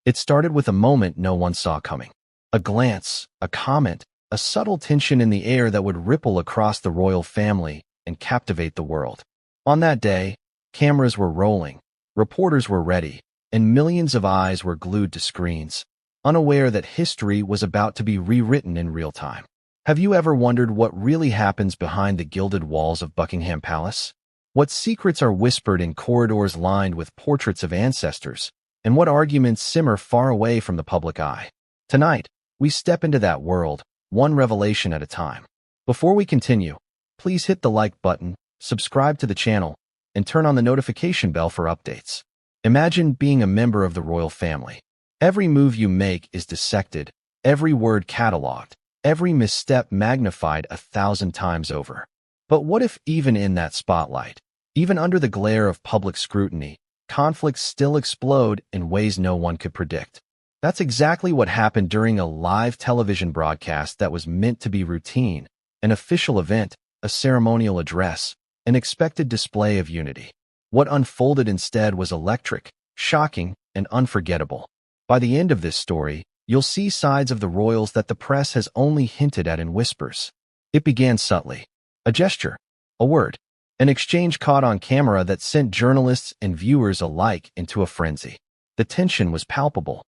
It started with a moment no one saw coming. A glance, a comment, a subtle tension in the air that would ripple across the royal family and captivate the world. On that day, cameras were rolling, reporters were ready, and millions of eyes were glued to screens, unaware that history was about to be rewritten in real time. Have you ever wondered what really happens behind the gilded walls of Buckingham Palace? What secrets are whispered in corridors lined with portraits of ancestors, and what arguments simmer far away from the public eye? Tonight, we step into that world, one revelation at a time. Before we continue, please hit the like button, subscribe to the channel, and turn on the notification bell for updates. Imagine being a member of the royal family. Every move you make is dissected, every word cataloged, every misstep magnified 1,000 times over. But what if even in that spotlight, even under the glare of public scrutiny, conflicts still explode in ways no one could predict? That's exactly what happened during a live television broadcast that was meant to be routine, an official event, a ceremonial address, an expected display of unity. What unfolded instead was electric, shocking, and unforgettable. By the end of this story, you'll see sides of the royals that the press has only hinted at in whispers. It began subtly. A gesture, a word, an exchange caught on camera that sent journalists and viewers alike into a frenzy. The tension was palpable.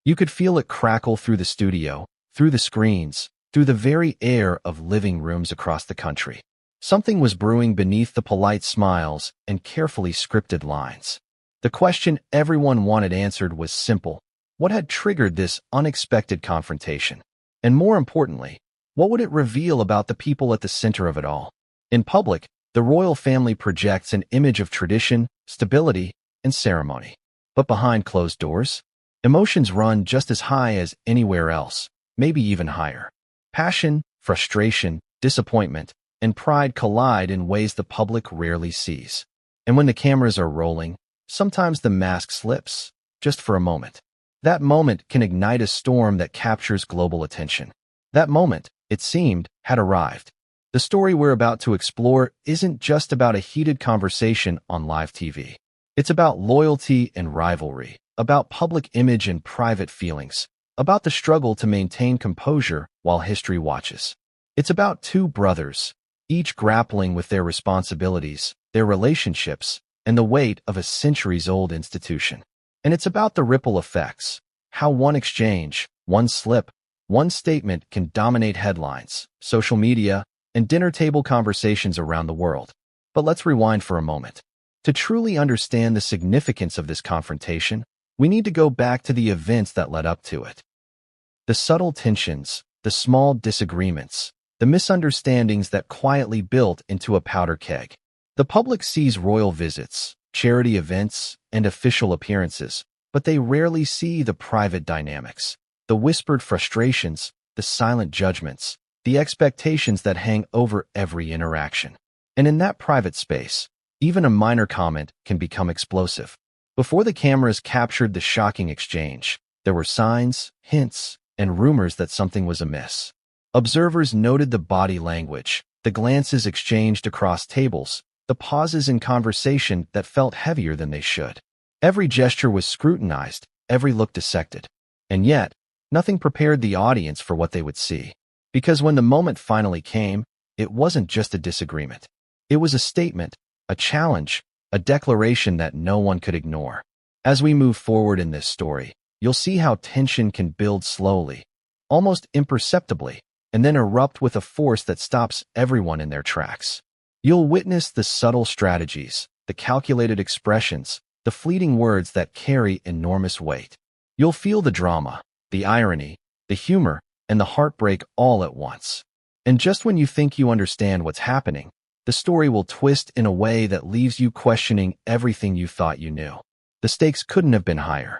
You could feel it crackle through the studio, through the screens, through the very air of living rooms across the country. Something was brewing beneath the polite smiles and carefully scripted lines. The question everyone wanted answered was simple. What had triggered this unexpected confrontation? And more importantly, what would it reveal about the people at the center of it all? In public, the royal family projects an image of tradition, stability, and ceremony. But behind closed doors, emotions run just as high as anywhere else, maybe even higher. Passion, frustration, disappointment, and pride collide in ways the public rarely sees. And when the cameras are rolling, sometimes the mask slips, just for a moment. That moment can ignite a storm that captures global attention. That moment, it seemed, had arrived. The story we're about to explore isn't just about a heated conversation on live TV. It's about loyalty and rivalry, about public image and private feelings, about the struggle to maintain composure while history watches. It's about two brothers, each grappling with their responsibilities, their relationships, and the weight of a centuries-old institution. And it's about the ripple effects, how one exchange, one slip, one statement can dominate headlines, social media, and dinner table conversations around the world. But let's rewind for a moment. To truly understand the significance of this confrontation, we need to go back to the events that led up to it. The subtle tensions, the small disagreements, the misunderstandings that quietly built into a powder keg. The public sees royal visits, charity events, and official appearances, but they rarely see the private dynamics, the whispered frustrations, the silent judgments, the expectations that hang over every interaction. And in that private space, even a minor comment can become explosive. Before the cameras captured the shocking exchange, there were signs, hints, and rumors that something was amiss. Observers noted the body language, the glances exchanged across tables, the pauses in conversation that felt heavier than they should. Every gesture was scrutinized, every look dissected. And yet, nothing prepared the audience for what they would see. Because when the moment finally came, it wasn't just a disagreement. It was a statement, a challenge, a declaration that no one could ignore. As we move forward in this story, you'll see how tension can build slowly, almost imperceptibly, and then erupt with a force that stops everyone in their tracks. You'll witness the subtle strategies, the calculated expressions, the fleeting words that carry enormous weight. You'll feel the drama, the irony, the humor, and the heartbreak all at once. And just when you think you understand what's happening, the story will twist in a way that leaves you questioning everything you thought you knew. The stakes couldn't have been higher.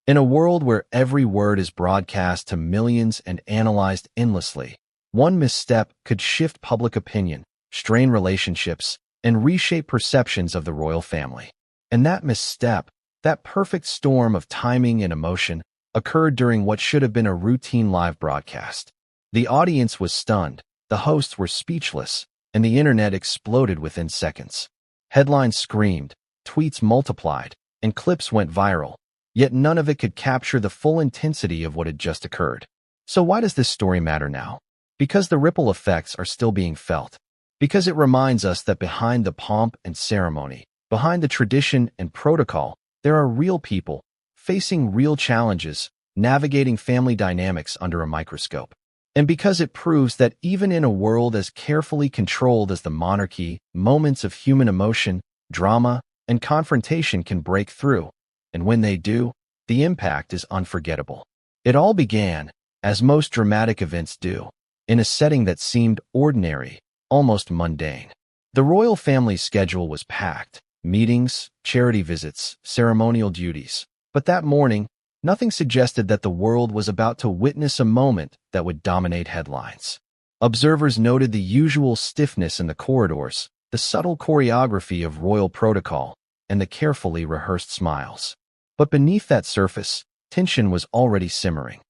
In a world where every word is broadcast to millions and analyzed endlessly, one misstep could shift public opinion, strain relationships, and reshape perceptions of the royal family. And that misstep, that perfect storm of timing and emotion, occurred during what should have been a routine live broadcast. The audience was stunned, the hosts were speechless, and the internet exploded within seconds. Headlines screamed, tweets multiplied, and clips went viral. yet none of it could capture the full intensity of what had just occurred. So why does this story matter now? Because the ripple effects are still being felt. Because it reminds us that behind the pomp and ceremony, behind the tradition and protocol, there are real people, facing real challenges, navigating family dynamics under a microscope. And because it proves that even in a world as carefully controlled as the monarchy, moments of human emotion, drama, and confrontation can break through. And when they do, the impact is unforgettable. It all began, as most dramatic events do, in a setting that seemed ordinary, almost mundane. The royal family's schedule was packed: meetings, charity visits, ceremonial duties. But that morning, nothing suggested that the world was about to witness a moment that would dominate headlines. Observers noted the usual stiffness in the corridors, the subtle choreography of royal protocol, and the carefully rehearsed smiles. But beneath that surface, tension was already simmering.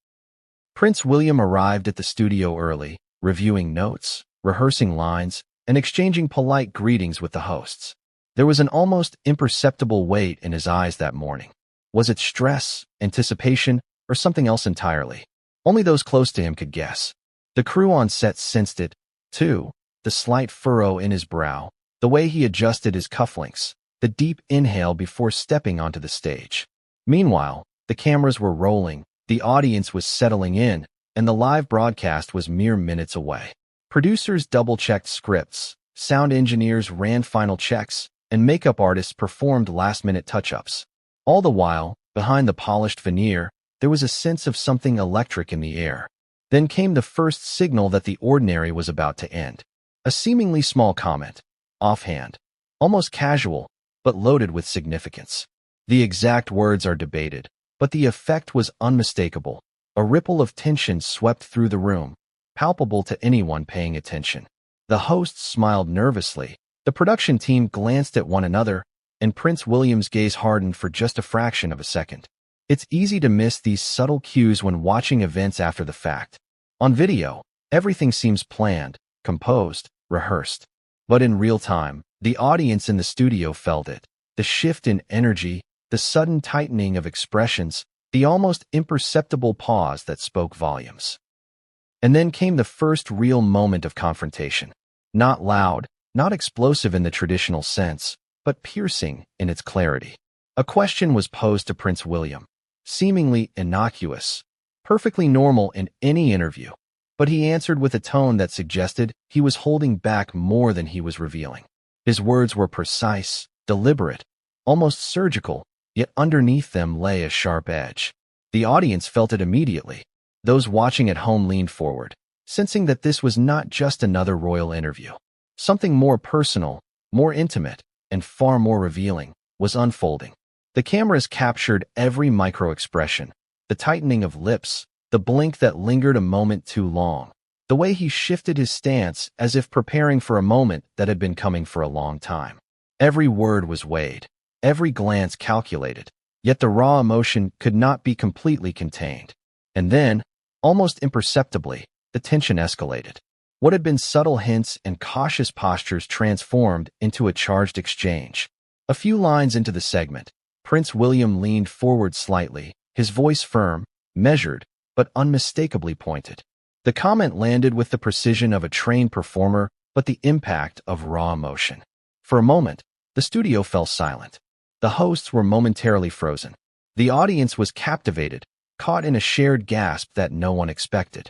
Prince William arrived at the studio early, reviewing notes, rehearsing lines, and exchanging polite greetings with the hosts. There was an almost imperceptible weight in his eyes that morning. Was it stress, anticipation, or something else entirely? Only those close to him could guess. The crew on set sensed it, too: the slight furrow in his brow, the way he adjusted his cufflinks, the deep inhale before stepping onto the stage. Meanwhile, the cameras were rolling, the audience was settling in, and the live broadcast was mere minutes away. Producers double-checked scripts, sound engineers ran final checks, and makeup artists performed last-minute touch-ups. All the while, behind the polished veneer, there was a sense of something electric in the air. Then came the first signal that the ordinary was about to end. A seemingly small comment, offhand, almost casual, but loaded with significance. The exact words are debated, but the effect was unmistakable. A ripple of tension swept through the room, palpable to anyone paying attention. The hosts smiled nervously, the production team glanced at one another, and Prince William's gaze hardened for just a fraction of a second. It's easy to miss these subtle cues when watching events after the fact. On video, everything seems planned, composed, rehearsed. But in real time, the audience in the studio felt it. The shift in energy, the sudden tightening of expressions, the almost imperceptible pause that spoke volumes. And then came the first real moment of confrontation. Not loud, not explosive in the traditional sense, but piercing in its clarity. A question was posed to Prince William, seemingly innocuous, perfectly normal in any interview, but he answered with a tone that suggested he was holding back more than he was revealing. His words were precise, deliberate, almost surgical, yet underneath them lay a sharp edge. The audience felt it immediately. Those watching at home leaned forward, sensing that this was not just another royal interview. Something more personal, more intimate, and far more revealing was unfolding. The cameras captured every micro-expression, the tightening of lips, the blink that lingered a moment too long, the way he shifted his stance as if preparing for a moment that had been coming for a long time. Every word was weighed, every glance calculated, yet the raw emotion could not be completely contained. And then, almost imperceptibly, the tension escalated. What had been subtle hints and cautious postures transformed into a charged exchange. A few lines into the segment, Prince William leaned forward slightly, his voice firm, measured, but unmistakably pointed. The comment landed with the precision of a trained performer, but the impact of raw emotion. For a moment, the studio fell silent. The hosts were momentarily frozen. The audience was captivated, caught in a shared gasp that no one expected.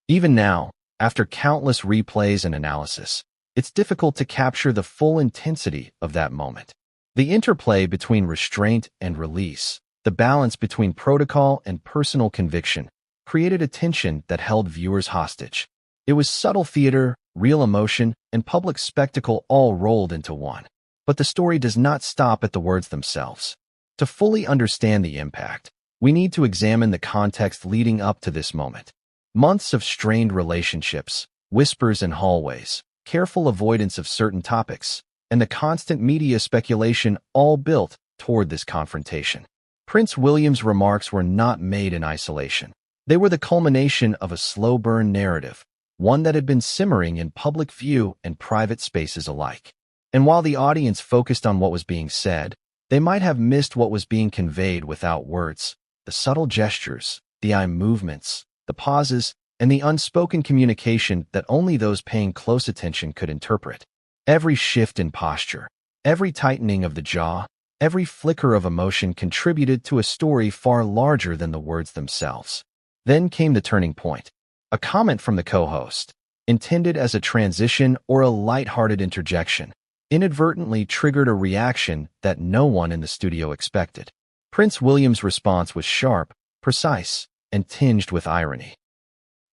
Even now, after countless replays and analysis, it's difficult to capture the full intensity of that moment. The interplay between restraint and release, the balance between protocol and personal conviction, created a tension that held viewers hostage. It was subtle theater, real emotion, and public spectacle all rolled into one. But the story does not stop at the words themselves. To fully understand the impact, we need to examine the context leading up to this moment. Months of strained relationships, whispers in hallways, careful avoidance of certain topics, and the constant media speculation all built toward this confrontation. Prince William's remarks were not made in isolation. They were the culmination of a slow-burn narrative, one that had been simmering in public view and private spaces alike. And while the audience focused on what was being said, They might have missed what was being conveyed without words, the subtle gestures, the eye movements, the pauses, and the unspoken communication that only those paying close attention could interpret. Every shift in posture, every tightening of the jaw, every flicker of emotion contributed to a story far larger than the words themselves. Then came the turning point. A comment from the co-host, intended as a transition or a light-hearted interjection, inadvertently triggered a reaction that no one in the studio expected. Prince William's response was sharp, precise, and tinged with irony.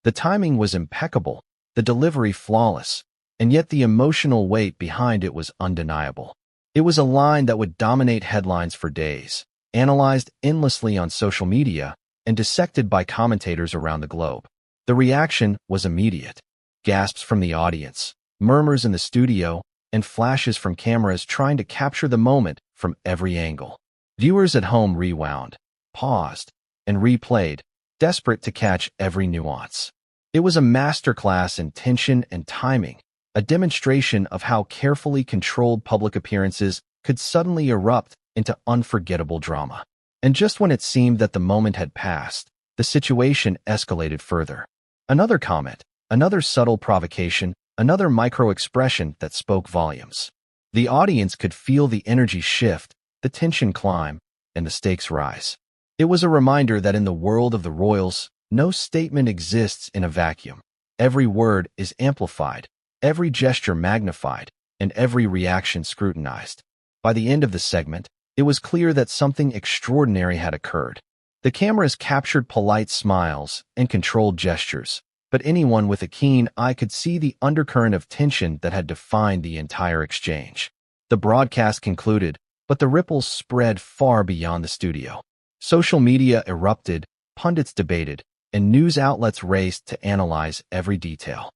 The timing was impeccable, the delivery flawless, and yet the emotional weight behind it was undeniable. It was a line that would dominate headlines for days, analyzed endlessly on social media, and dissected by commentators around the globe. The reaction was immediate. Gasps from the audience, murmurs in the studio, and flashes from cameras trying to capture the moment from every angle. Viewers at home rewound, paused, and replayed, desperate to catch every nuance. It was a masterclass in tension and timing, a demonstration of how carefully controlled public appearances could suddenly erupt into unforgettable drama. And just when it seemed that the moment had passed, the situation escalated further. Another comment, another subtle provocation, another micro-expression that spoke volumes. The audience could feel the energy shift, the tension climb, and the stakes rise. It was a reminder that in the world of the royals, no statement exists in a vacuum. Every word is amplified, every gesture magnified, and every reaction scrutinized. By the end of the segment, it was clear that something extraordinary had occurred. The cameras captured polite smiles and controlled gestures, but anyone with a keen eye could see the undercurrent of tension that had defined the entire exchange. The broadcast concluded, but the ripples spread far beyond the studio. Social media erupted, pundits debated, and news outlets raced to analyze every detail.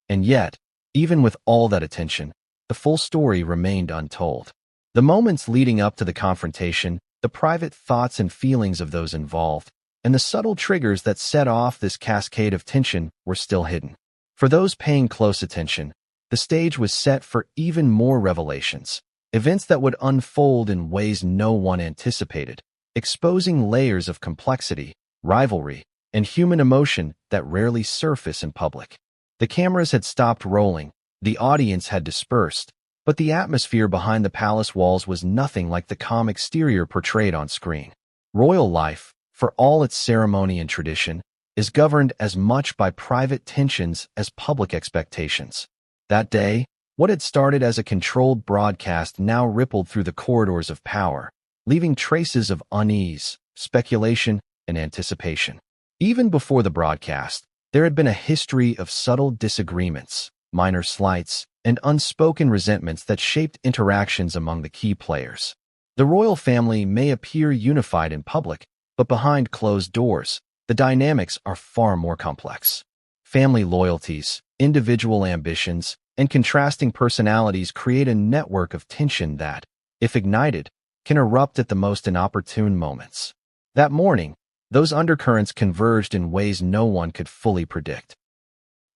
And yet, even with all that attention, the full story remained untold. The moments leading up to the confrontation, the private thoughts and feelings of those involved, and the subtle triggers that set off this cascade of tension were still hidden. For those paying close attention, the stage was set for even more revelations, events that would unfold in ways no one anticipated, exposing layers of complexity, rivalry, and human emotion that rarely surface in public. The cameras had stopped rolling, the audience had dispersed, but the atmosphere behind the palace walls was nothing like the calm exterior portrayed on screen. Royal life, for all its ceremony and tradition, is governed as much by private tensions as public expectations. That day, what had started as a controlled broadcast now rippled through the corridors of power, leaving traces of unease, speculation, and anticipation. Even before the broadcast, there had been a history of subtle disagreements, minor slights, and unspoken resentments that shaped interactions among the key players. The royal family may appear unified in public, but behind closed doors, the dynamics are far more complex. Family loyalties, individual ambitions, and contrasting personalities create a network of tension that, if ignited, can erupt at the most inopportune moments. That morning, those undercurrents converged in ways no one could fully predict.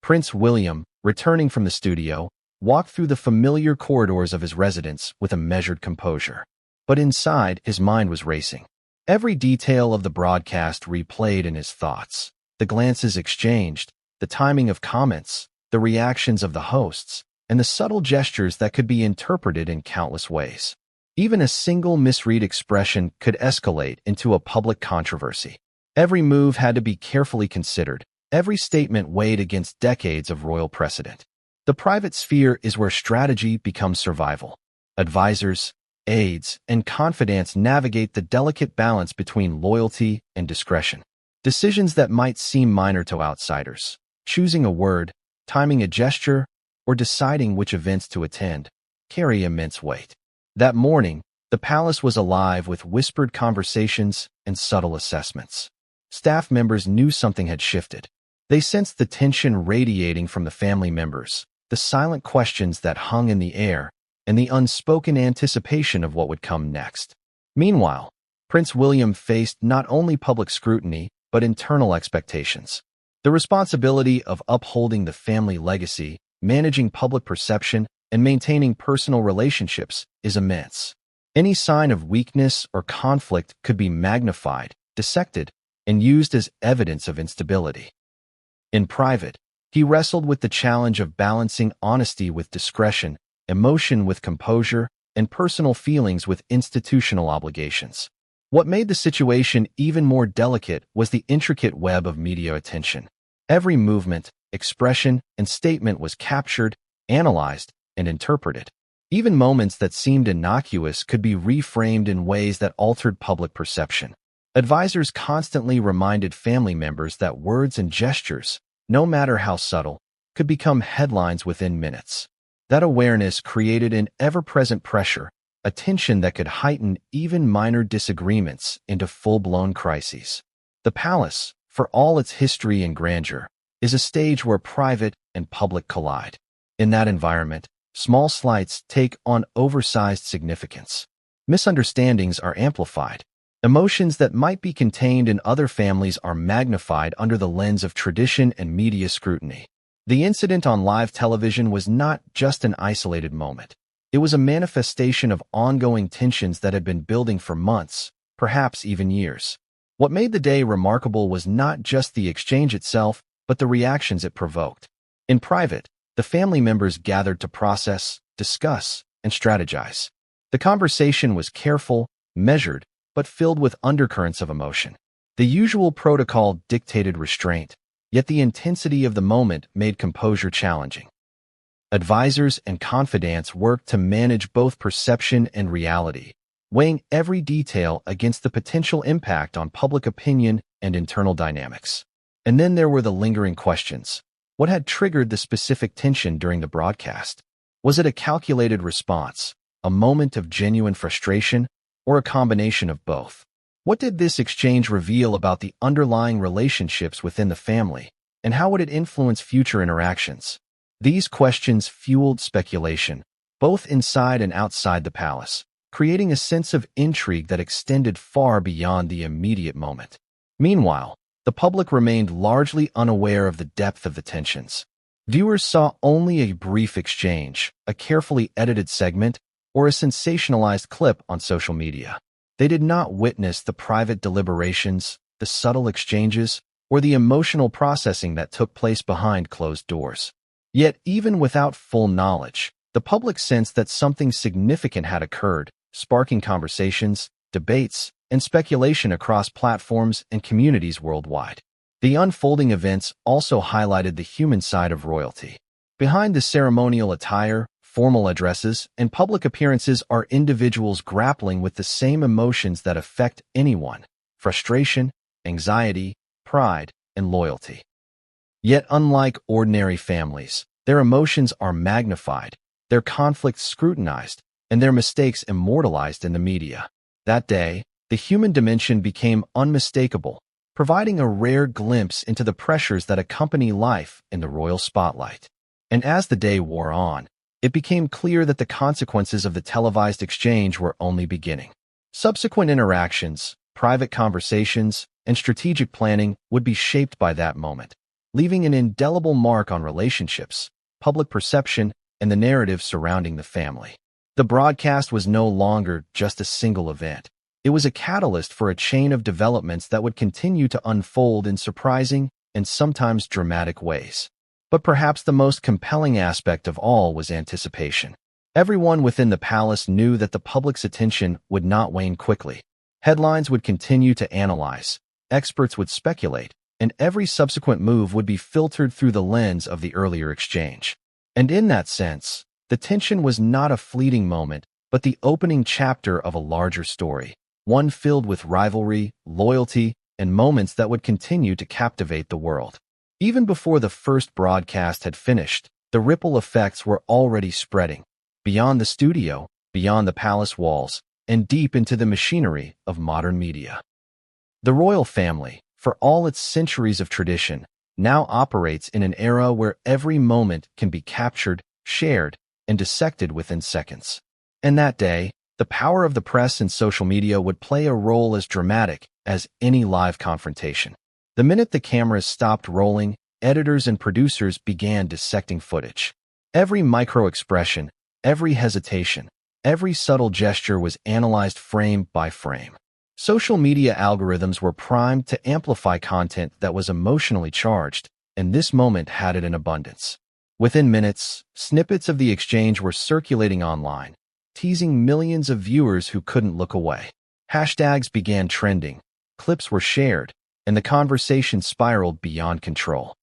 Prince William, returning from the studio, walked through the familiar corridors of his residence with a measured composure. But inside, his mind was racing. Every detail of the broadcast replayed in his thoughts. The glances exchanged, the timing of comments, the reactions of the hosts, and the subtle gestures that could be interpreted in countless ways. Even a single misread expression could escalate into a public controversy. Every move had to be carefully considered, every statement weighed against decades of royal precedent. The private sphere is where strategy becomes survival. Advisors, aides, and confidants navigate the delicate balance between loyalty and discretion. Decisions that might seem minor to outsiders, choosing a word, timing a gesture, or deciding which events to attend, carry immense weight. That morning, the palace was alive with whispered conversations and subtle assessments. Staff members knew something had shifted. They sensed the tension radiating from the family members, the silent questions that hung in the air, and the unspoken anticipation of what would come next. Meanwhile, Prince William faced not only public scrutiny, but internal expectations. The responsibility of upholding the family legacy, managing public perception, and maintaining personal relationships is immense. Any sign of weakness or conflict could be magnified, dissected, and used as evidence of instability. In private, he wrestled with the challenge of balancing honesty with discretion, emotion with composure, and personal feelings with institutional obligations. What made the situation even more delicate was the intricate web of media attention. Every movement, expression, and statement was captured, analyzed, and interpreted. Even moments that seemed innocuous could be reframed in ways that altered public perception. Advisors constantly reminded family members that words and gestures, no matter how subtle, could become headlines within minutes. That awareness created an ever-present pressure, a tension that could heighten even minor disagreements into full-blown crises. The palace, for all its history and grandeur, is a stage where private and public collide. In that environment, small slights take on oversized significance. Misunderstandings are amplified. Emotions that might be contained in other families are magnified under the lens of tradition and media scrutiny. The incident on live television was not just an isolated moment. It was a manifestation of ongoing tensions that had been building for months, perhaps even years. What made the day remarkable was not just the exchange itself, but the reactions it provoked. In private, the family members gathered to process, discuss, and strategize. The conversation was careful, measured, but filled with undercurrents of emotion. The usual protocol dictated restraint, yet the intensity of the moment made composure challenging. Advisors and confidants worked to manage both perception and reality, weighing every detail against the potential impact on public opinion and internal dynamics. And then there were the lingering questions. What had triggered the specific tension during the broadcast? Was it a calculated response, a moment of genuine frustration, or a combination of both? What did this exchange reveal about the underlying relationships within the family, and how would it influence future interactions? These questions fueled speculation, both inside and outside the palace, creating a sense of intrigue that extended far beyond the immediate moment. Meanwhile, the public remained largely unaware of the depth of the tensions. Viewers saw only a brief exchange, a carefully edited segment, or a sensationalized clip on social media. They did not witness the private deliberations, the subtle exchanges, or the emotional processing that took place behind closed doors. Yet, even without full knowledge, the public sensed that something significant had occurred, sparking conversations, debates, and speculation across platforms and communities worldwide. The unfolding events also highlighted the human side of royalty. Behind the ceremonial attire, formal addresses, and public appearances are individuals grappling with the same emotions that affect anyone: frustration, anxiety, pride, and loyalty. Yet, unlike ordinary families, their emotions are magnified, their conflicts scrutinized, and their mistakes immortalized in the media. That day, the human dimension became unmistakable, providing a rare glimpse into the pressures that accompany life in the royal spotlight. And as the day wore on, it became clear that the consequences of the televised exchange were only beginning. Subsequent interactions, private conversations, and strategic planning would be shaped by that moment, leaving an indelible mark on relationships, public perception, and the narrative surrounding the family. The broadcast was no longer just a single event. It was a catalyst for a chain of developments that would continue to unfold in surprising and sometimes dramatic ways. But perhaps the most compelling aspect of all was anticipation. Everyone within the palace knew that the public's attention would not wane quickly. Headlines would continue to analyze, experts would speculate, and every subsequent move would be filtered through the lens of the earlier exchange. And in that sense, the tension was not a fleeting moment, but the opening chapter of a larger story, one filled with rivalry, loyalty, and moments that would continue to captivate the world. Even before the first broadcast had finished, the ripple effects were already spreading, beyond the studio, beyond the palace walls, and deep into the machinery of modern media. The royal family, for all its centuries of tradition, now operates in an era where every moment can be captured, shared, and dissected within seconds. And that day, the power of the press and social media would play a role as dramatic as any live confrontation. The minute the cameras stopped rolling, editors and producers began dissecting footage. Every micro-expression, every hesitation, Every subtle gesture was analyzed frame by frame. Social media algorithms were primed to amplify content that was emotionally charged, and this moment had it in abundance. Within minutes, snippets of the exchange were circulating online, teasing millions of viewers who couldn't look away. Hashtags began trending, clips were shared, and the conversation spiraled beyond control.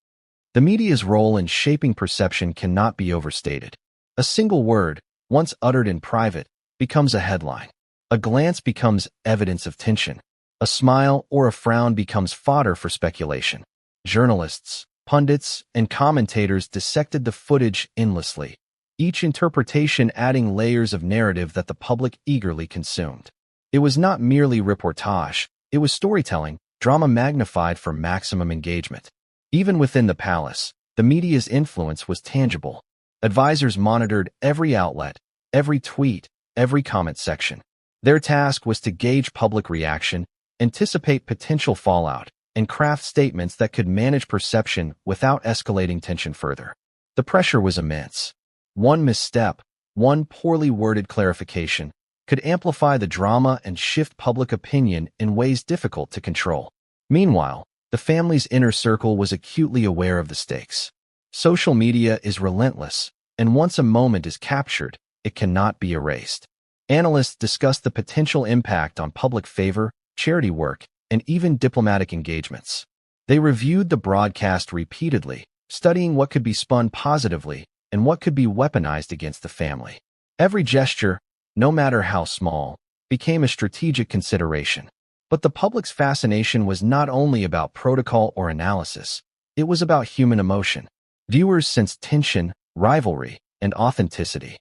The media's role in shaping perception cannot be overstated. A single word, once uttered in private, becomes a headline. A glance becomes evidence of tension. A smile or a frown becomes fodder for speculation. Journalists, pundits, and commentators dissected the footage endlessly, each interpretation adding layers of narrative that the public eagerly consumed. It was not merely reportage, it was storytelling, drama magnified for maximum engagement. Even within the palace, the media's influence was tangible. Advisors monitored every outlet, every tweet, every comment section. Their task was to gauge public reaction, anticipate potential fallout, and craft statements that could manage perception without escalating tension further. The pressure was immense. One misstep, one poorly worded clarification, could amplify the drama and shift public opinion in ways difficult to control. Meanwhile, the family's inner circle was acutely aware of the stakes. Social media is relentless, and once a moment is captured, it cannot be erased. Analysts discussed the potential impact on public favor, charity work, and even diplomatic engagements. They reviewed the broadcast repeatedly, studying what could be spun positively and what could be weaponized against the family. Every gesture, no matter how small, became a strategic consideration. But the public's fascination was not only about protocol or analysis, it was about human emotion. Viewers sensed tension, rivalry, and authenticity.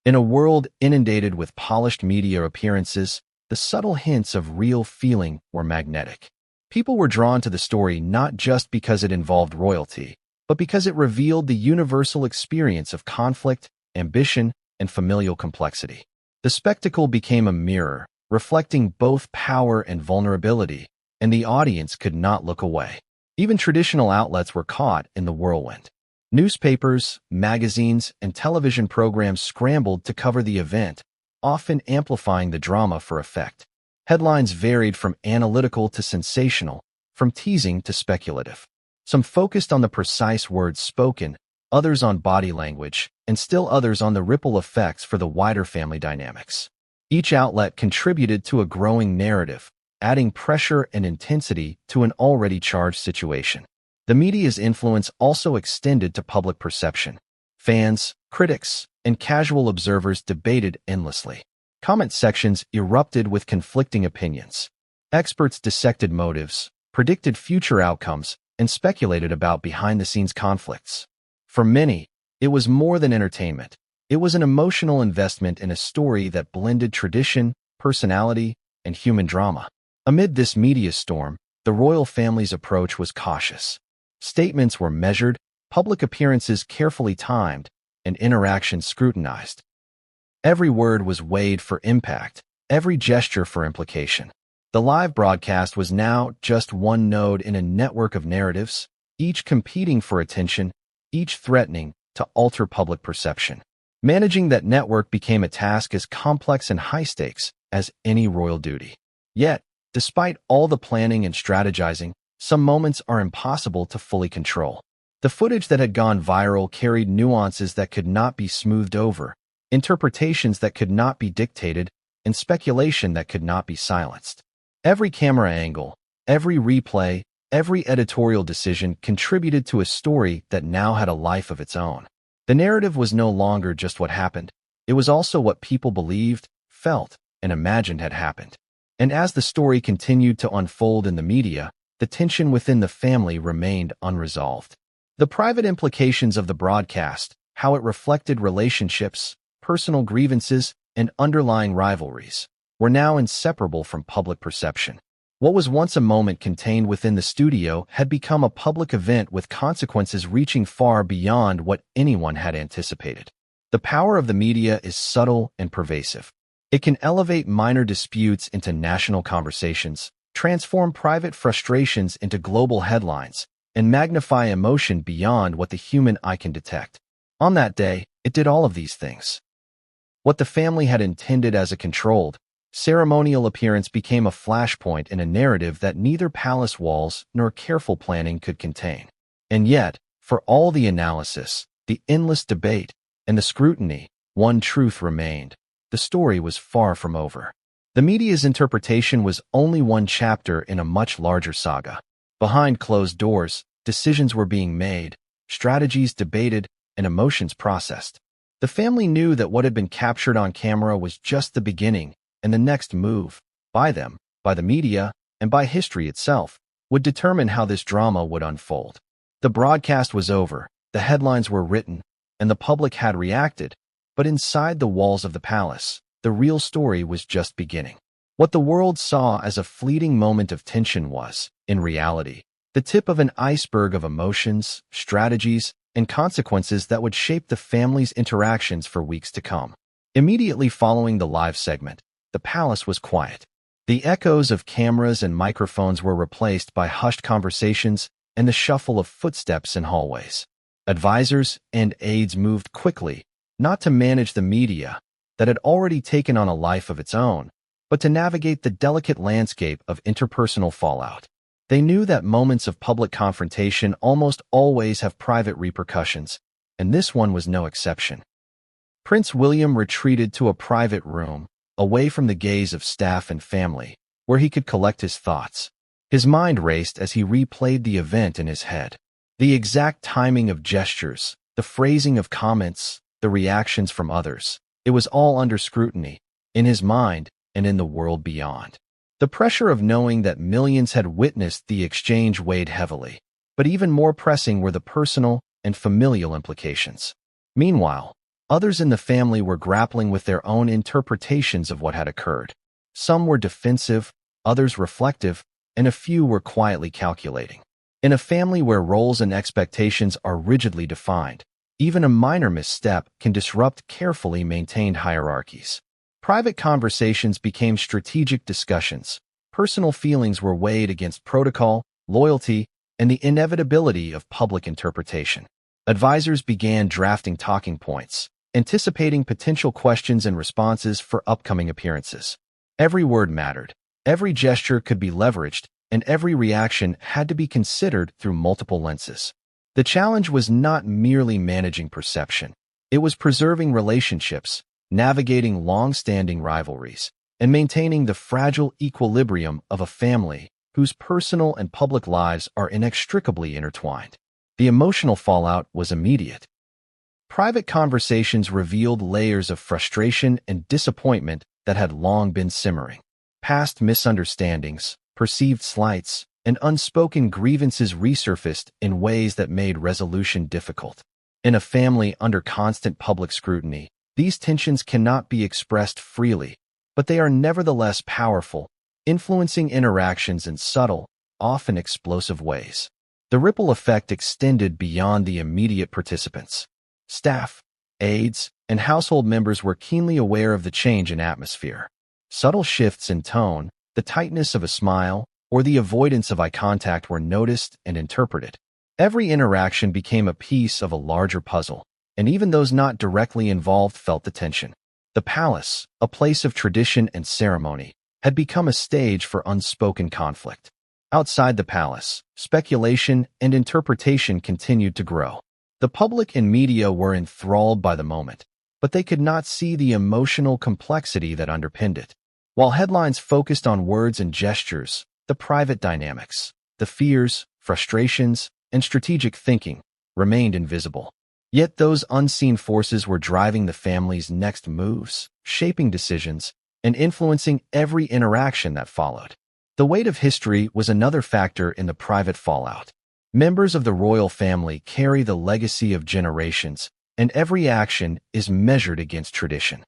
In a world inundated with polished media appearances, the subtle hints of real feeling were magnetic. People were drawn to the story not just because it involved royalty, but because it revealed the universal experience of conflict, ambition, and familial complexity. The spectacle became a mirror, reflecting both power and vulnerability, and the audience could not look away. Even traditional outlets were caught in the whirlwind. Newspapers, magazines, and television programs scrambled to cover the event, often amplifying the drama for effect. Headlines varied from analytical to sensational, from teasing to speculative. Some focused on the precise words spoken, others on body language, and still others on the ripple effects for the wider family dynamics. Each outlet contributed to a growing narrative, adding pressure and intensity to an already charged situation. The media's influence also extended to public perception. Fans, critics, and casual observers debated endlessly. Comment sections erupted with conflicting opinions. Experts dissected motives, predicted future outcomes, and speculated about behind-the-scenes conflicts. For many, it was more than entertainment. It was an emotional investment in a story that blended tradition, personality, and human drama. Amid this media storm, the royal family's approach was cautious. Statements were measured, public appearances carefully timed, and interactions scrutinized. Every word was weighed for impact, every gesture for implication. The live broadcast was now just one node in a network of narratives, each competing for attention, each threatening to alter public perception. Managing that network became a task as complex and high-stakes as any royal duty. Yet, despite all the planning and strategizing, some moments are impossible to fully control. The footage that had gone viral carried nuances that could not be smoothed over, interpretations that could not be dictated, and speculation that could not be silenced. Every camera angle, every replay, every editorial decision contributed to a story that now had a life of its own. The narrative was no longer just what happened. It was also what people believed, felt, and imagined had happened. And as the story continued to unfold in the media, the tension within the family remained unresolved. The private implications of the broadcast, how it reflected relationships, personal grievances, and underlying rivalries, were now inseparable from public perception. What was once a moment contained within the studio had become a public event with consequences reaching far beyond what anyone had anticipated. The power of the media is subtle and pervasive. It can elevate minor disputes into national conversations, transform private frustrations into global headlines, and magnify emotion beyond what the human eye can detect. On that day, it did all of these things. What the family had intended as a controlled, ceremonial appearance became a flashpoint in a narrative that neither palace walls nor careful planning could contain. And yet, for all the analysis, the endless debate, and the scrutiny, one truth remained. The story was far from over. The media's interpretation was only one chapter in a much larger saga. Behind closed doors, decisions were being made, strategies debated, and emotions processed. The family knew that what had been captured on camera was just the beginning, and the next move, by them, by the media, and by history itself, would determine how this drama would unfold. The broadcast was over, the headlines were written, and the public had reacted, but inside the walls of the palace, the real story was just beginning. What the world saw as a fleeting moment of tension was, in reality, the tip of an iceberg of emotions, strategies, and consequences that would shape the family's interactions for weeks to come. Immediately following the live segment, the palace was quiet. The echoes of cameras and microphones were replaced by hushed conversations and the shuffle of footsteps in hallways. Advisors and aides moved quickly, not to manage the media that had already taken on a life of its own, but to navigate the delicate landscape of interpersonal fallout. They knew that moments of public confrontation almost always have private repercussions, and this one was no exception. Prince William retreated to a private room, away from the gaze of staff and family, where he could collect his thoughts. His mind raced as he replayed the event in his head. The exact timing of gestures, the phrasing of comments, the reactions from others. It was all under scrutiny, in his mind and in the world beyond. The pressure of knowing that millions had witnessed the exchange weighed heavily, but even more pressing were the personal and familial implications. Meanwhile, others in the family were grappling with their own interpretations of what had occurred. Some were defensive, others reflective, and a few were quietly calculating. In a family where roles and expectations are rigidly defined, even a minor misstep can disrupt carefully maintained hierarchies. Private conversations became strategic discussions. Personal feelings were weighed against protocol, loyalty, and the inevitability of public interpretation. Advisors began drafting talking points, anticipating potential questions and responses for upcoming appearances. Every word mattered. Every gesture could be leveraged, and every reaction had to be considered through multiple lenses. The challenge was not merely managing perception. It was preserving relationships, navigating long-standing rivalries, and maintaining the fragile equilibrium of a family whose personal and public lives are inextricably intertwined. The emotional fallout was immediate. Private conversations revealed layers of frustration and disappointment that had long been simmering. Past misunderstandings, perceived slights, and unspoken grievances resurfaced in ways that made resolution difficult. In a family under constant public scrutiny, these tensions cannot be expressed freely, but they are nevertheless powerful, influencing interactions in subtle, often explosive ways. The ripple effect extended beyond the immediate participants. Staff, aides, and household members were keenly aware of the change in atmosphere. Subtle shifts in tone, the tightness of a smile, or the avoidance of eye contact were noticed and interpreted. Every interaction became a piece of a larger puzzle, and even those not directly involved felt the tension. The palace, a place of tradition and ceremony, had become a stage for unspoken conflict. Outside the palace, speculation and interpretation continued to grow. The public and media were enthralled by the moment, but they could not see the emotional complexity that underpinned it. While headlines focused on words and gestures, the private dynamics, the fears, frustrations, and strategic thinking remained invisible. Yet those unseen forces were driving the family's next moves, shaping decisions, and influencing every interaction that followed. The weight of history was another factor in the private fallout. Members of the royal family carry the legacy of generations, and every action is measured against tradition.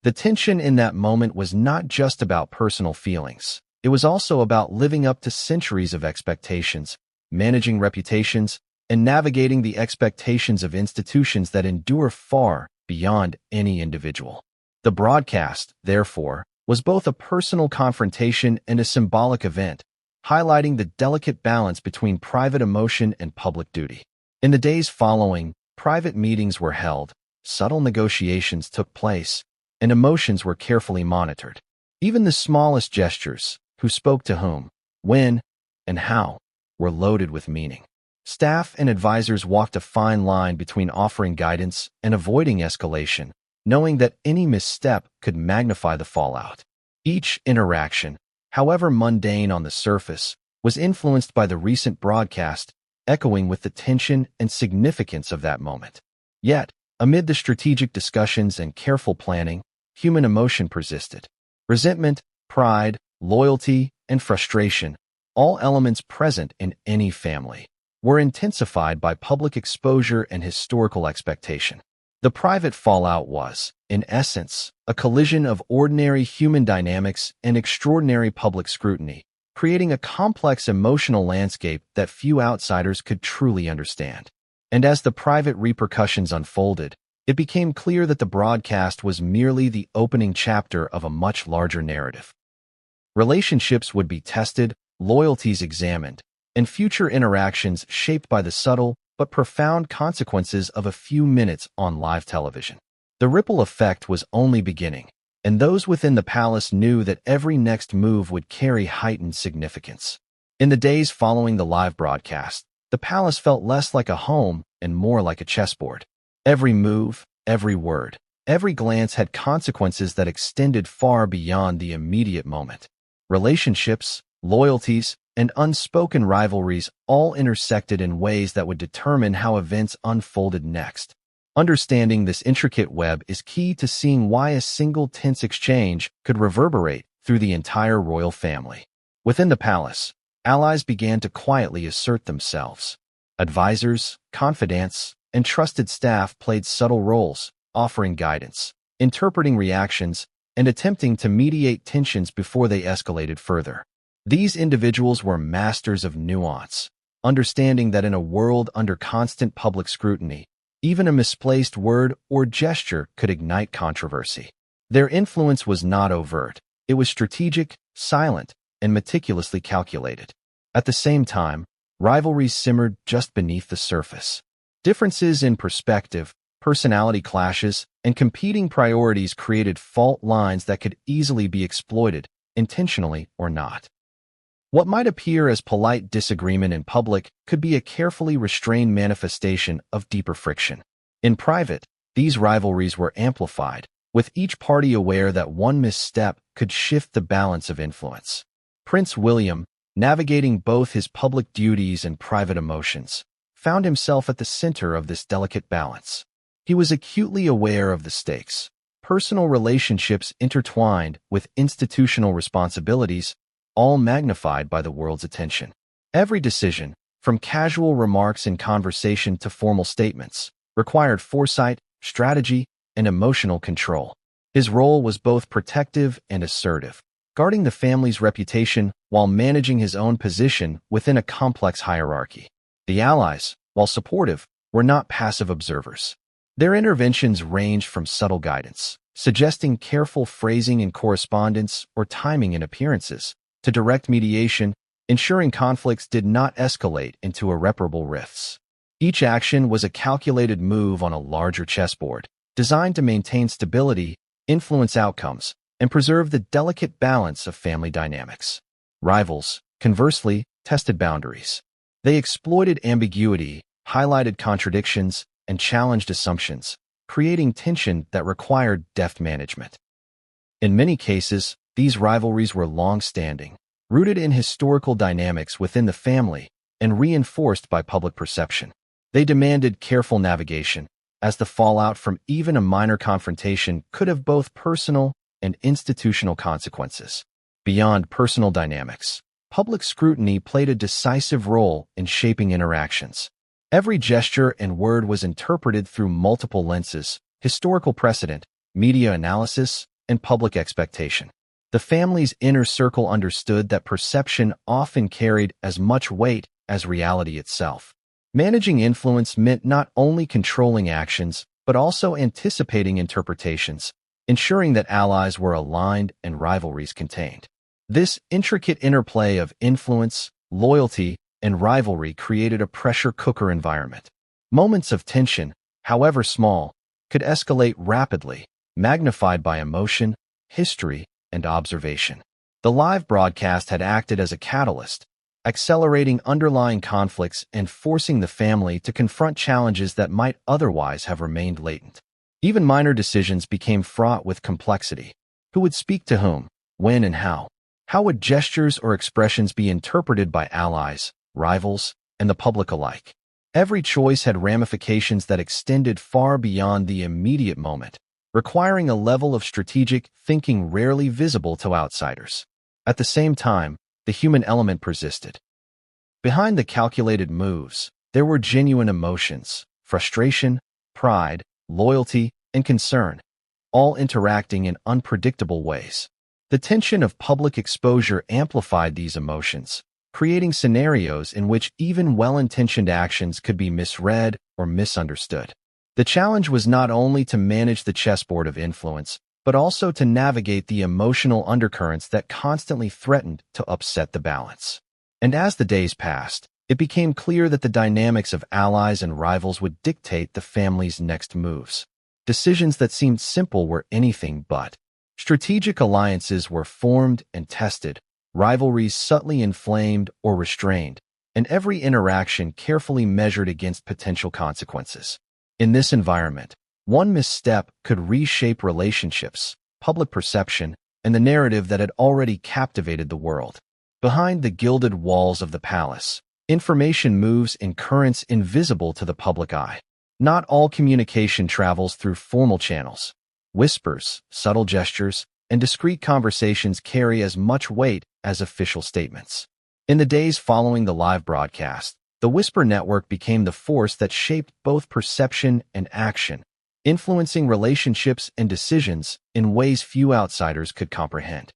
The tension in that moment was not just about personal feelings. It was also about living up to centuries of expectations, managing reputations, and navigating the expectations of institutions that endure far beyond any individual. The broadcast, therefore, was both a personal confrontation and a symbolic event, highlighting the delicate balance between private emotion and public duty. In the days following, private meetings were held, subtle negotiations took place, and emotions were carefully monitored. Even the smallest gestures, who spoke to whom, when, and how, were loaded with meaning. Staff and advisors walked a fine line between offering guidance and avoiding escalation, knowing that any misstep could magnify the fallout. Each interaction, however mundane on the surface, was influenced by the recent broadcast, echoing with the tension and significance of that moment. Yet, amid the strategic discussions and careful planning, human emotion persisted. Resentment, pride, loyalty, and frustration, all elements present in any family, were intensified by public exposure and historical expectation. The private fallout was, in essence, a collision of ordinary human dynamics and extraordinary public scrutiny, creating a complex emotional landscape that few outsiders could truly understand. And as the private repercussions unfolded, it became clear that the broadcast was merely the opening chapter of a much larger narrative. Relationships would be tested, loyalties examined, and future interactions shaped by the subtle but profound consequences of a few minutes on live television. The ripple effect was only beginning, and those within the palace knew that every next move would carry heightened significance. In the days following the live broadcast, the palace felt less like a home and more like a chessboard. Every move, every word, every glance had consequences that extended far beyond the immediate moment. Relationships, loyalties, and unspoken rivalries all intersected in ways that would determine how events unfolded next. Understanding this intricate web is key to seeing why a single tense exchange could reverberate through the entire royal family. Within the palace, allies began to quietly assert themselves. Advisors, confidants, and trusted staff played subtle roles, offering guidance, interpreting reactions, and attempting to mediate tensions before they escalated further. These individuals were masters of nuance, understanding that in a world under constant public scrutiny, even a misplaced word or gesture could ignite controversy. Their influence was not overt. It was strategic, silent, and meticulously calculated. At the same time, rivalries simmered just beneath the surface. Differences in perspective, personality clashes, and competing priorities created fault lines that could easily be exploited, intentionally or not. What might appear as polite disagreement in public could be a carefully restrained manifestation of deeper friction. In private, these rivalries were amplified, with each party aware that one misstep could shift the balance of influence. Prince William, navigating both his public duties and private emotions, found himself at the center of this delicate balance. He was acutely aware of the stakes. Personal relationships intertwined with institutional responsibilities, all magnified by the world's attention. Every decision, from casual remarks in conversation to formal statements, required foresight, strategy, and emotional control. His role was both protective and assertive, guarding the family's reputation while managing his own position within a complex hierarchy. The allies, while supportive, were not passive observers. Their interventions ranged from subtle guidance, suggesting careful phrasing in correspondence or timing in appearances, to direct mediation, ensuring conflicts did not escalate into irreparable rifts. Each action was a calculated move on a larger chessboard, designed to maintain stability, influence outcomes, and preserve the delicate balance of family dynamics. Rivals, conversely, tested boundaries. They exploited ambiguity, highlighted contradictions, and challenged assumptions, creating tension that required deft management. In many cases, these rivalries were long-standing, rooted in historical dynamics within the family, and reinforced by public perception. They demanded careful navigation, as the fallout from even a minor confrontation could have both personal and institutional consequences. Beyond personal dynamics, public scrutiny played a decisive role in shaping interactions. Every gesture and word was interpreted through multiple lenses: historical precedent, media analysis, and public expectation. The family's inner circle understood that perception often carried as much weight as reality itself. Managing influence meant not only controlling actions, but also anticipating interpretations, ensuring that allies were aligned and rivalries contained. This intricate interplay of influence, loyalty, and rivalry created a pressure cooker environment. Moments of tension, however small, could escalate rapidly, magnified by emotion, history, and observation. The live broadcast had acted as a catalyst, accelerating underlying conflicts and forcing the family to confront challenges that might otherwise have remained latent. Even minor decisions became fraught with complexity. Who would speak to whom, when, and how? How would gestures or expressions be interpreted by allies, rivals, and the public alike? Every choice had ramifications that extended far beyond the immediate moment, requiring a level of strategic thinking rarely visible to outsiders. At the same time, the human element persisted. Behind the calculated moves, there were genuine emotions, frustration, pride, loyalty, and concern, all interacting in unpredictable ways. The tension of public exposure amplified these emotions, creating scenarios in which even well-intentioned actions could be misread or misunderstood. The challenge was not only to manage the chessboard of influence, but also to navigate the emotional undercurrents that constantly threatened to upset the balance. And as the days passed, it became clear that the dynamics of allies and rivals would dictate the family's next moves. Decisions that seemed simple were anything but. Strategic alliances were formed and tested, rivalries subtly inflamed or restrained, and every interaction carefully measured against potential consequences. In this environment, one misstep could reshape relationships, public perception, and the narrative that had already captivated the world. Behind the gilded walls of the palace, information moves in currents invisible to the public eye. Not all communication travels through formal channels. Whispers, subtle gestures, and discreet conversations carry as much weight as official statements. In the days following the live broadcast, the Whisper Network became the force that shaped both perception and action, influencing relationships and decisions in ways few outsiders could comprehend.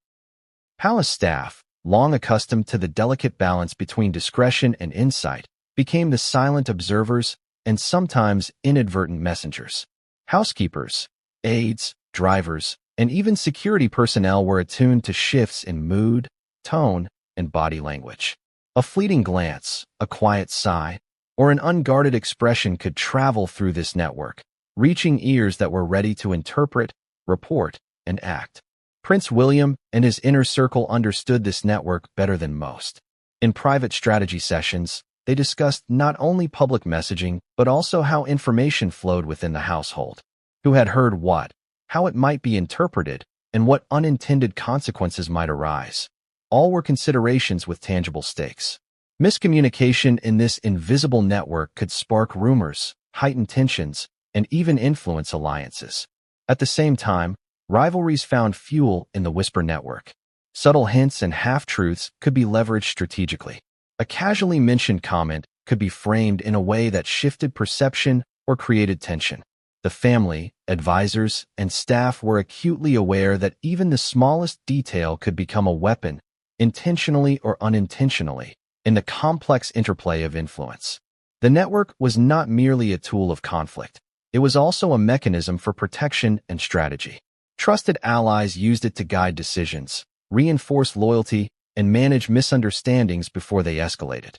Palace staff, long accustomed to the delicate balance between discretion and insight, became the silent observers and sometimes inadvertent messengers. Housekeepers, aides, drivers, and even security personnel were attuned to shifts in mood, tone, and body language. A fleeting glance, a quiet sigh, or an unguarded expression could travel through this network, reaching ears that were ready to interpret, report, and act. Prince William and his inner circle understood this network better than most. In private strategy sessions, they discussed not only public messaging, but also how information flowed within the household. Who had heard what, how it might be interpreted, and what unintended consequences might arise. All were considerations with tangible stakes. Miscommunication in this invisible network could spark rumors, heighten tensions, and even influence alliances. At the same time, rivalries found fuel in the Whisper Network. Subtle hints and half-truths could be leveraged strategically. A casually mentioned comment could be framed in a way that shifted perception or created tension. The family, advisors, and staff were acutely aware that even the smallest detail could become a weapon, intentionally or unintentionally, in the complex interplay of influence. The network was not merely a tool of conflict. It was also a mechanism for protection and strategy. Trusted allies used it to guide decisions, reinforce loyalty, and manage misunderstandings before they escalated.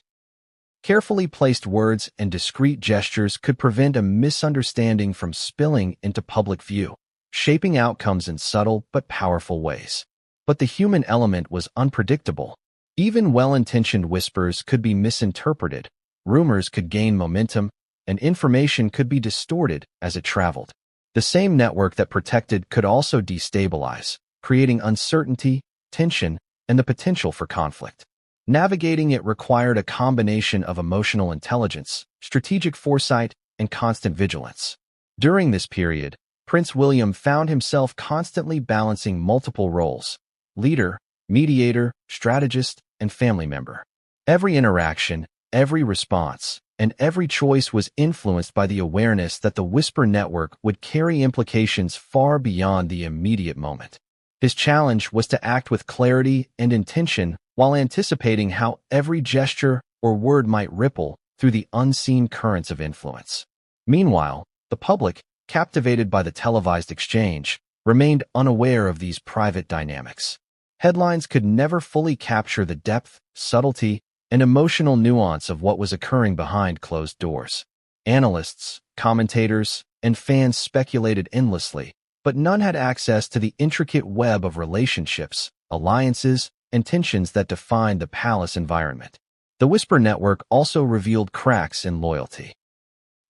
Carefully placed words and discreet gestures could prevent a misunderstanding from spilling into public view, shaping outcomes in subtle but powerful ways. But the human element was unpredictable. Even well-intentioned whispers could be misinterpreted, rumors could gain momentum, and information could be distorted as it traveled. The same network that protected could also destabilize, creating uncertainty, tension, and the potential for conflict. Navigating it required a combination of emotional intelligence, strategic foresight, and constant vigilance. During this period, Prince William found himself constantly balancing multiple roles: leader, mediator, strategist, and family member. Every interaction, every response, and every choice was influenced by the awareness that the Whisper Network would carry implications far beyond the immediate moment. His challenge was to act with clarity and intention while anticipating how every gesture or word might ripple through the unseen currents of influence. Meanwhile, the public, captivated by the televised exchange, remained unaware of these private dynamics. Headlines could never fully capture the depth, subtlety, and emotional nuance of what was occurring behind closed doors. Analysts, commentators, and fans speculated endlessly, but none had access to the intricate web of relationships, alliances, and tensions that defined the palace environment. The Whisper Network also revealed cracks in loyalty.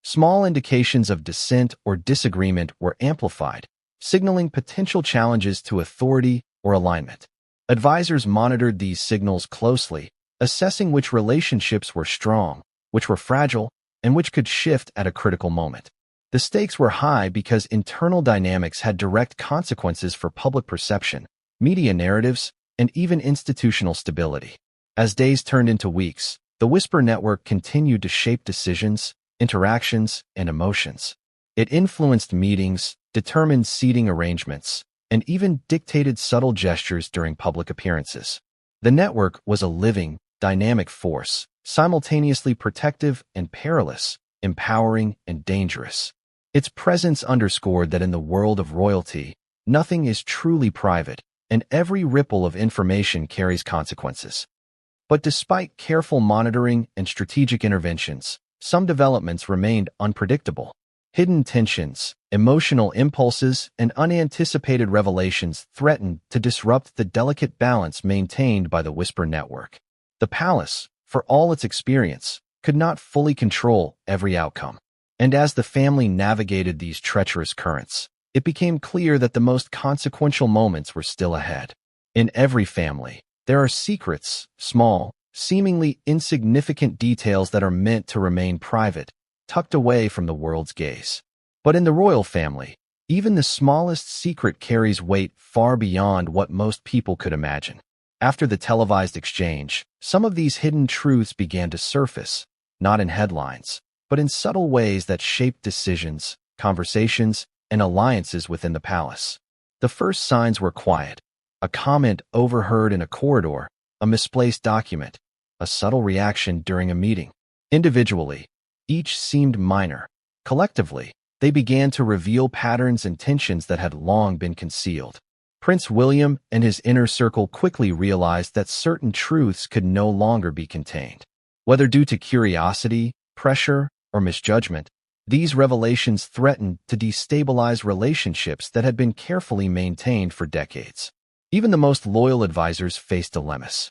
Small indications of dissent or disagreement were amplified, signaling potential challenges to authority or alignment. Advisors monitored these signals closely, assessing which relationships were strong, which were fragile, and which could shift at a critical moment. The stakes were high because internal dynamics had direct consequences for public perception, media narratives, and even institutional stability. As days turned into weeks, the Whisper Network continued to shape decisions, interactions, and emotions. It influenced meetings, determined seating arrangements, and even dictated subtle gestures during public appearances. The network was a living, dynamic force, simultaneously protective and perilous, empowering and dangerous. Its presence underscored that in the world of royalty, nothing is truly private, and every ripple of information carries consequences. But despite careful monitoring and strategic interventions, some developments remained unpredictable. Hidden tensions, emotional impulses, and unanticipated revelations threatened to disrupt the delicate balance maintained by the Whisper Network. The palace, for all its experience, could not fully control every outcome. And as the family navigated these treacherous currents, it became clear that the most consequential moments were still ahead. In every family, there are secrets, small, seemingly insignificant details that are meant to remain private, tucked away from the world's gaze. But in the royal family, even the smallest secret carries weight far beyond what most people could imagine. After the televised exchange, some of these hidden truths began to surface, not in headlines, but in subtle ways that shaped decisions, conversations, and alliances within the palace. The first signs were quiet: a comment overheard in a corridor, a misplaced document, a subtle reaction during a meeting. Individually, each seemed minor. Collectively, they began to reveal patterns and tensions that had long been concealed. Prince William and his inner circle quickly realized that certain truths could no longer be contained. Whether due to curiosity, pressure, or misjudgment, these revelations threatened to destabilize relationships that had been carefully maintained for decades. Even the most loyal advisors faced dilemmas.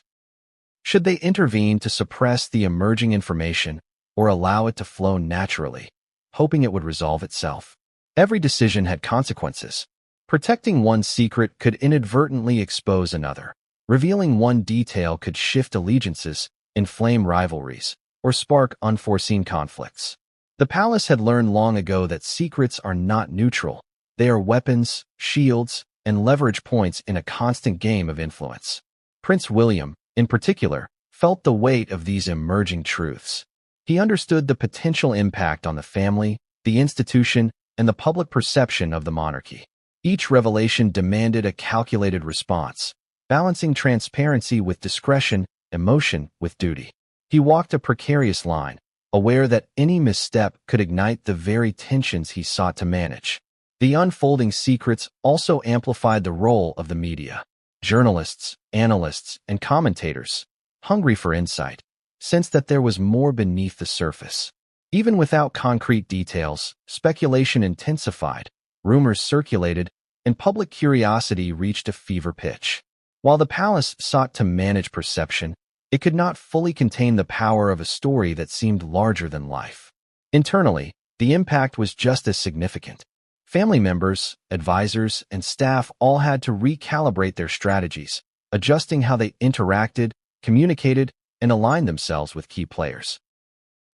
Should they intervene to suppress the emerging information or allow it to flow naturally, hoping it would resolve itself? Every decision had consequences. Protecting one secret could inadvertently expose another. Revealing one detail could shift allegiances, inflame rivalries, or spark unforeseen conflicts. The palace had learned long ago that secrets are not neutral. They are weapons, shields, and leverage points in a constant game of influence. Prince William, in particular, felt the weight of these emerging truths. He understood the potential impact on the family, the institution, and the public perception of the monarchy. Each revelation demanded a calculated response, balancing transparency with discretion, emotion with duty. He walked a precarious line, aware that any misstep could ignite the very tensions he sought to manage. The unfolding secrets also amplified the role of the media. Journalists, analysts, and commentators, hungry for insight, sensed that there was more beneath the surface. Even without concrete details, speculation intensified, rumors circulated, and public curiosity reached a fever pitch. While the palace sought to manage perception, it could not fully contain the power of a story that seemed larger than life. Internally, the impact was just as significant. Family members, advisors, and staff all had to recalibrate their strategies, adjusting how they interacted, communicated, and aligned themselves with key players.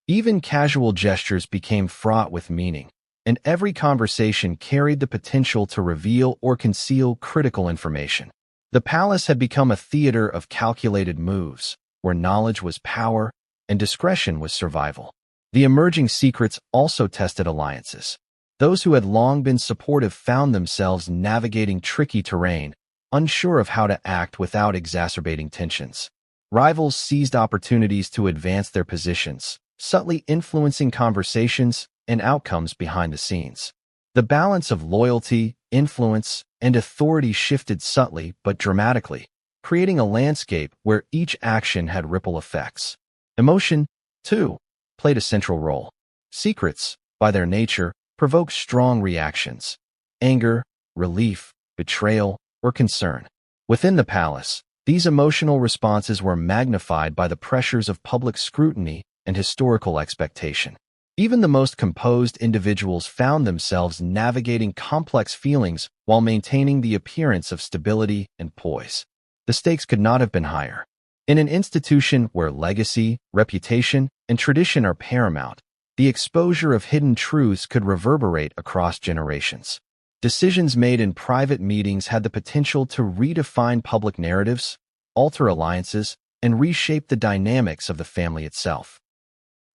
Even casual gestures became fraught with meaning, and every conversation carried the potential to reveal or conceal critical information. The palace had become a theater of calculated moves, where knowledge was power and discretion was survival. The emerging secrets also tested alliances. Those who had long been supportive found themselves navigating tricky terrain, unsure of how to act without exacerbating tensions. Rivals seized opportunities to advance their positions, subtly influencing conversations and outcomes behind the scenes. The balance of loyalty, influence, and authority shifted subtly but dramatically, creating a landscape where each action had ripple effects. Emotion, too, played a central role. Secrets, by their nature, provoked strong reactions: anger, relief, betrayal, or concern. Within the palace, these emotional responses were magnified by the pressures of public scrutiny and historical expectation. Even the most composed individuals found themselves navigating complex feelings while maintaining the appearance of stability and poise. The stakes could not have been higher. In an institution where legacy, reputation, and tradition are paramount, the exposure of hidden truths could reverberate across generations. Decisions made in private meetings had the potential to redefine public narratives, alter alliances, and reshape the dynamics of the family itself.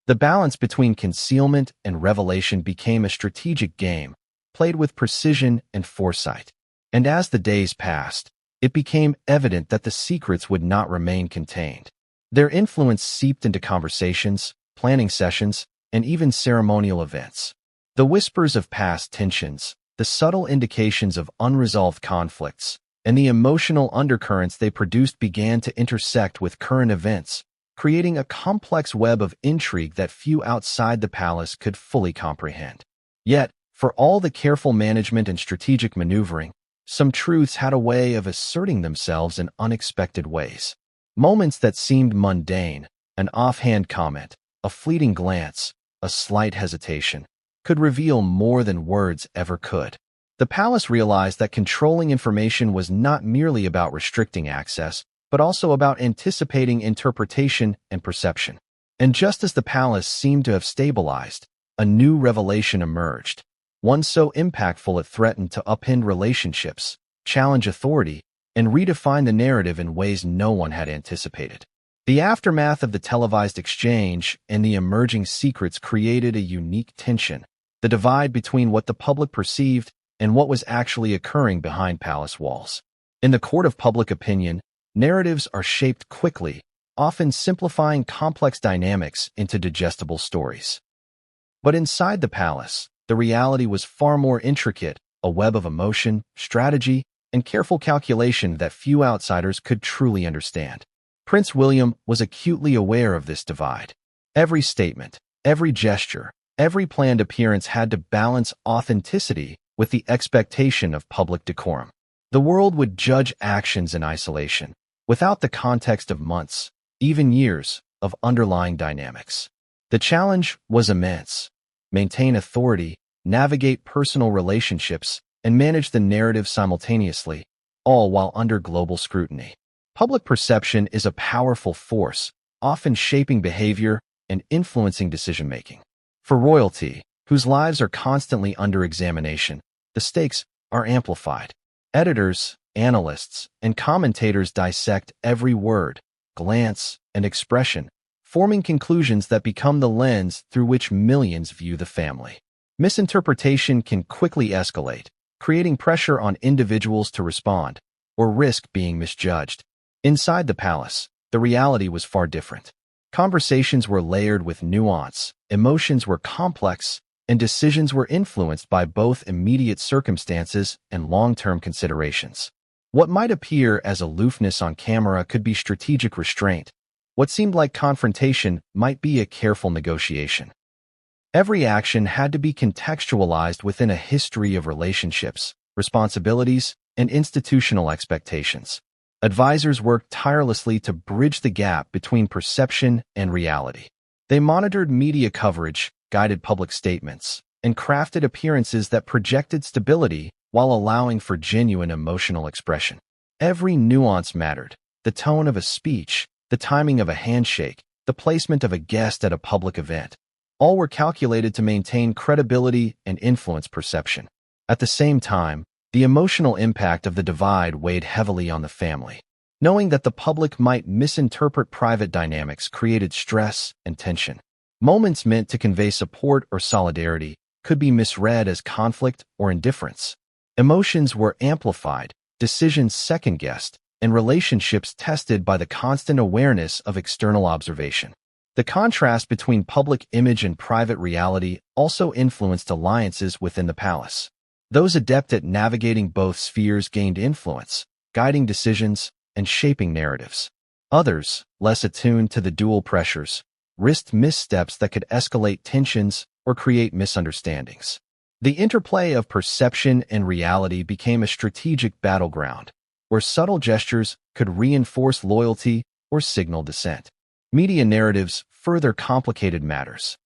The balance between concealment and revelation became a strategic game, played with precision and foresight. And as the days passed, it became evident that the secrets would not remain contained. Their influence seeped into conversations, planning sessions, and even ceremonial events. The whispers of past tensions, the subtle indications of unresolved conflicts, and the emotional undercurrents they produced began to intersect with current events, creating a complex web of intrigue that few outside the palace could fully comprehend. Yet, for all the careful management and strategic maneuvering, some truths had a way of asserting themselves in unexpected ways. Moments that seemed mundane, an offhand comment, a fleeting glance, a slight hesitation, could reveal more than words ever could. The palace realized that controlling information was not merely about restricting access, but also about anticipating interpretation and perception. And just as the palace seemed to have stabilized, a new revelation emerged, one so impactful it threatened to upend relationships, challenge authority, and redefine the narrative in ways no one had anticipated. The aftermath of the televised exchange and the emerging secrets created a unique tension, the divide between what the public perceived and what was actually occurring behind palace walls. In the court of public opinion, narratives are shaped quickly, often simplifying complex dynamics into digestible stories. But inside the palace, the reality was far more intricate, a web of emotion, strategy, and careful calculation that few outsiders could truly understand. Prince William was acutely aware of this divide. Every statement, every gesture, every planned appearance had to balance authenticity with the expectation of public decorum. The world would judge actions in isolation, without the context of months, even years, of underlying dynamics. The challenge was immense: maintain authority, navigate personal relationships, and manage the narrative simultaneously, all while under global scrutiny. Public perception is a powerful force, often shaping behavior and influencing decision-making. For royalty, whose lives are constantly under examination, the stakes are amplified. Editors, analysts, and commentators dissect every word, glance, and expression, forming conclusions that become the lens through which millions view the family. Misinterpretation can quickly escalate, creating pressure on individuals to respond, or risk being misjudged. Inside the palace, the reality was far different. Conversations were layered with nuance, emotions were complex, and decisions were influenced by both immediate circumstances and long-term considerations. What might appear as aloofness on camera could be strategic restraint. What seemed like confrontation might be a careful negotiation. Every action had to be contextualized within a history of relationships, responsibilities, and institutional expectations. Advisors worked tirelessly to bridge the gap between perception and reality. They monitored media coverage, guided public statements, and crafted appearances that projected stability while allowing for genuine emotional expression. Every nuance mattered: the tone of a speech, the timing of a handshake, the placement of a guest at a public event. All were calculated to maintain credibility and influence perception. At the same time, the emotional impact of the divide weighed heavily on the family. Knowing that the public might misinterpret private dynamics created stress and tension. Moments meant to convey support or solidarity could be misread as conflict or indifference. Emotions were amplified, decisions second-guessed, and relationships tested by the constant awareness of external observation. The contrast between public image and private reality also influenced alliances within the palace. Those adept at navigating both spheres gained influence, guiding decisions and shaping narratives. Others, less attuned to the dual pressures, risked missteps that could escalate tensions or create misunderstandings. The interplay of perception and reality became a strategic battleground, where subtle gestures could reinforce loyalty or signal dissent. Media narratives further complicated matters.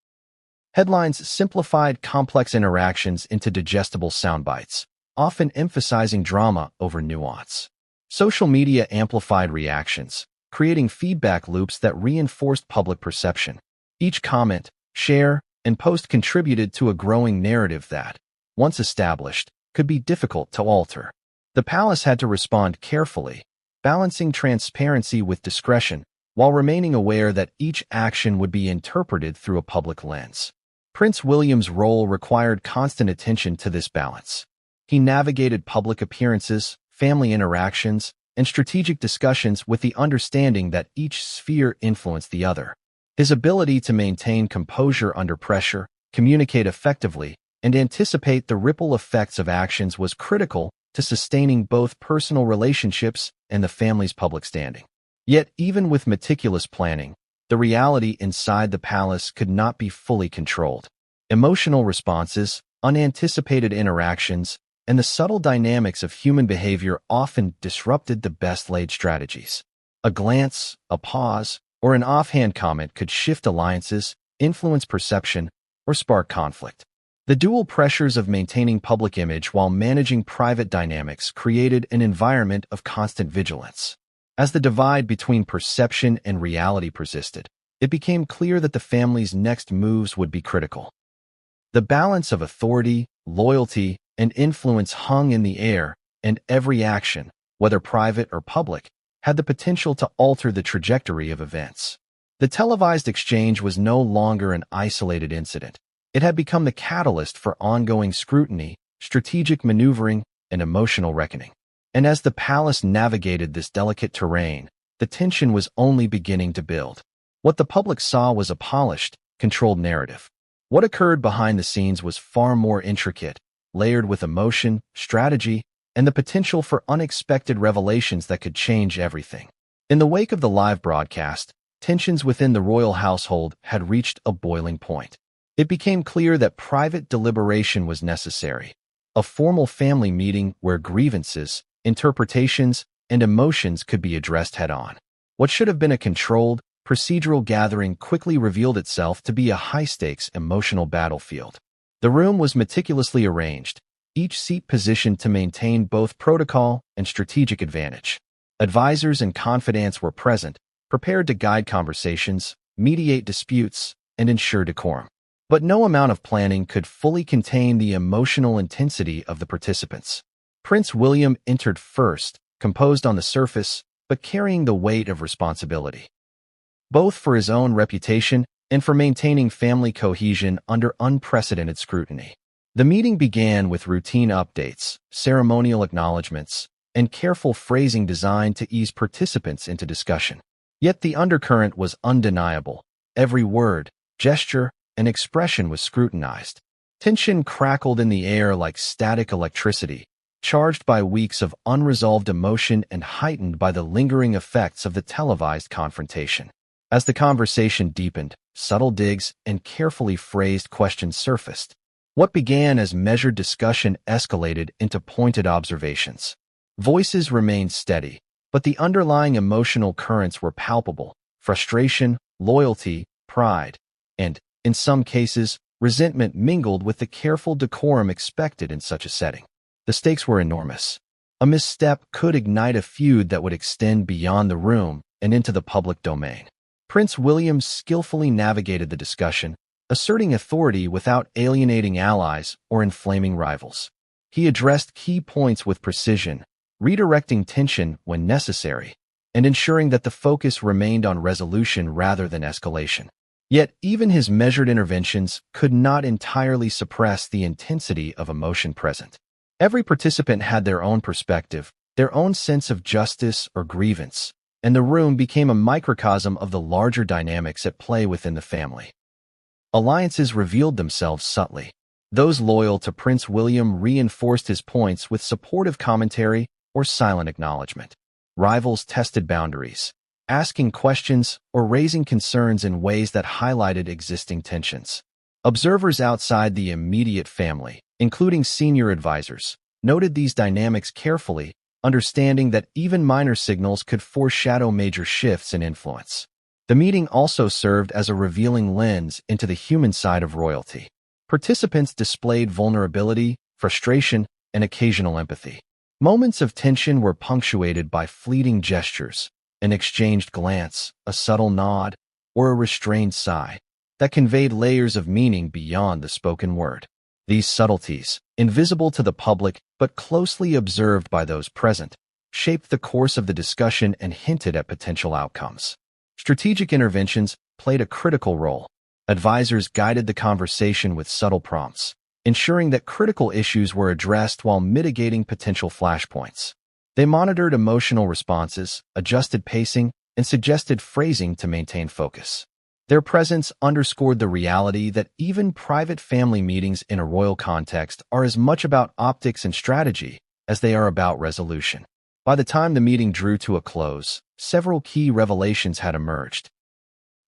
Headlines simplified complex interactions into digestible soundbites, often emphasizing drama over nuance. Social media amplified reactions, creating feedback loops that reinforced public perception. Each comment, share, and post contributed to a growing narrative that, once established, could be difficult to alter. The palace had to respond carefully, balancing transparency with discretion, while remaining aware that each action would be interpreted through a public lens. Prince William's role required constant attention to this balance. He navigated public appearances, family interactions, and strategic discussions with the understanding that each sphere influenced the other. His ability to maintain composure under pressure, communicate effectively, and anticipate the ripple effects of actions was critical to sustaining both personal relationships and the family's public standing. Yet, even with meticulous planning, the reality inside the palace could not be fully controlled. Emotional responses, unanticipated interactions, and the subtle dynamics of human behavior often disrupted the best-laid strategies. A glance, a pause, or an offhand comment could shift alliances, influence perception, or spark conflict. The dual pressures of maintaining public image while managing private dynamics created an environment of constant vigilance. As the divide between perception and reality persisted, it became clear that the family's next moves would be critical. The balance of authority, loyalty, and influence hung in the air, and every action, whether private or public, had the potential to alter the trajectory of events. The televised exchange was no longer an isolated incident. It had become the catalyst for ongoing scrutiny, strategic maneuvering, and emotional reckoning. And as the palace navigated this delicate terrain, the tension was only beginning to build. What the public saw was a polished, controlled narrative. What occurred behind the scenes was far more intricate, layered with emotion, strategy, and the potential for unexpected revelations that could change everything. In the wake of the live broadcast, tensions within the royal household had reached a boiling point. It became clear that private deliberation was necessary, a formal family meeting where grievances, interpretations, and emotions could be addressed head-on. What should have been a controlled, procedural gathering quickly revealed itself to be a high-stakes emotional battlefield. The room was meticulously arranged, each seat positioned to maintain both protocol and strategic advantage. Advisors and confidants were present, prepared to guide conversations, mediate disputes, and ensure decorum. But no amount of planning could fully contain the emotional intensity of the participants. Prince William entered first, composed on the surface, but carrying the weight of responsibility, both for his own reputation and for maintaining family cohesion under unprecedented scrutiny. The meeting began with routine updates, ceremonial acknowledgments, and careful phrasing designed to ease participants into discussion. Yet the undercurrent was undeniable. Every word, gesture, and expression was scrutinized. Tension crackled in the air like static electricity, charged by weeks of unresolved emotion and heightened by the lingering effects of the televised confrontation. As the conversation deepened, subtle digs and carefully phrased questions surfaced. What began as measured discussion escalated into pointed observations. Voices remained steady, but the underlying emotional currents were palpable: frustration, loyalty, pride, and, in some cases, resentment mingled with the careful decorum expected in such a setting. The stakes were enormous. A misstep could ignite a feud that would extend beyond the room and into the public domain. Prince William skillfully navigated the discussion, asserting authority without alienating allies or inflaming rivals. He addressed key points with precision, redirecting tension when necessary, and ensuring that the focus remained on resolution rather than escalation. Yet even his measured interventions could not entirely suppress the intensity of emotion present. Every participant had their own perspective, their own sense of justice or grievance, and the room became a microcosm of the larger dynamics at play within the family. Alliances revealed themselves subtly. Those loyal to Prince William reinforced his points with supportive commentary or silent acknowledgement. Rivals tested boundaries, asking questions or raising concerns in ways that highlighted existing tensions. Observers outside the immediate family, including senior advisors, noted these dynamics carefully, understanding that even minor signals could foreshadow major shifts in influence. The meeting also served as a revealing lens into the human side of royalty. Participants displayed vulnerability, frustration, and occasional empathy. Moments of tension were punctuated by fleeting gestures, an exchanged glance, a subtle nod, or a restrained sigh that conveyed layers of meaning beyond the spoken word. These subtleties, invisible to the public but closely observed by those present, shaped the course of the discussion and hinted at potential outcomes. Strategic interventions played a critical role. Advisors guided the conversation with subtle prompts, ensuring that critical issues were addressed while mitigating potential flashpoints. They monitored emotional responses, adjusted pacing, and suggested phrasing to maintain focus. Their presence underscored the reality that even private family meetings in a royal context are as much about optics and strategy as they are about resolution. By the time the meeting drew to a close, several key revelations had emerged.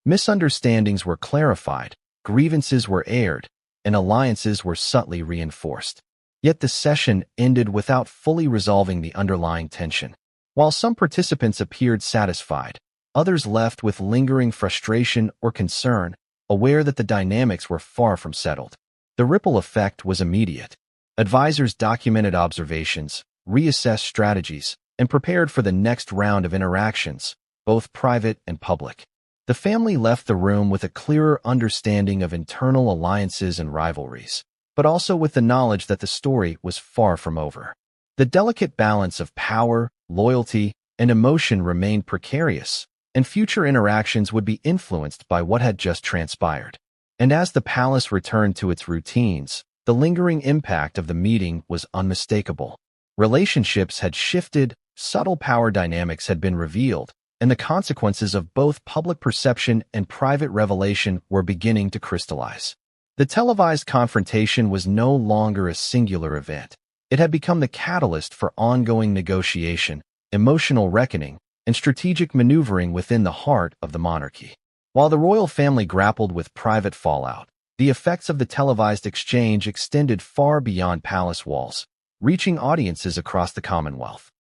Misunderstandings were clarified, grievances were aired, and alliances were subtly reinforced. Yet the session ended without fully resolving the underlying tension. While some participants appeared satisfied, others left with lingering frustration or concern, aware that the dynamics were far from settled. The ripple effect was immediate. Advisors documented observations, reassessed strategies, and prepared for the next round of interactions, both private and public. The family left the room with a clearer understanding of internal alliances and rivalries, but also with the knowledge that the story was far from over. The delicate balance of power, loyalty, and emotion remained precarious, and future interactions would be influenced by what had just transpired. And as the palace returned to its routines, the lingering impact of the meeting was unmistakable. Relationships had shifted, subtle power dynamics had been revealed, and the consequences of both public perception and private revelation were beginning to crystallize. The televised confrontation was no longer a singular event. It had become the catalyst for ongoing negotiation, emotional reckoning, and strategic maneuvering within the heart of the monarchy. While the royal family grappled with private fallout, the effects of the televised exchange extended far beyond palace walls, reaching audiences across the Commonwealth.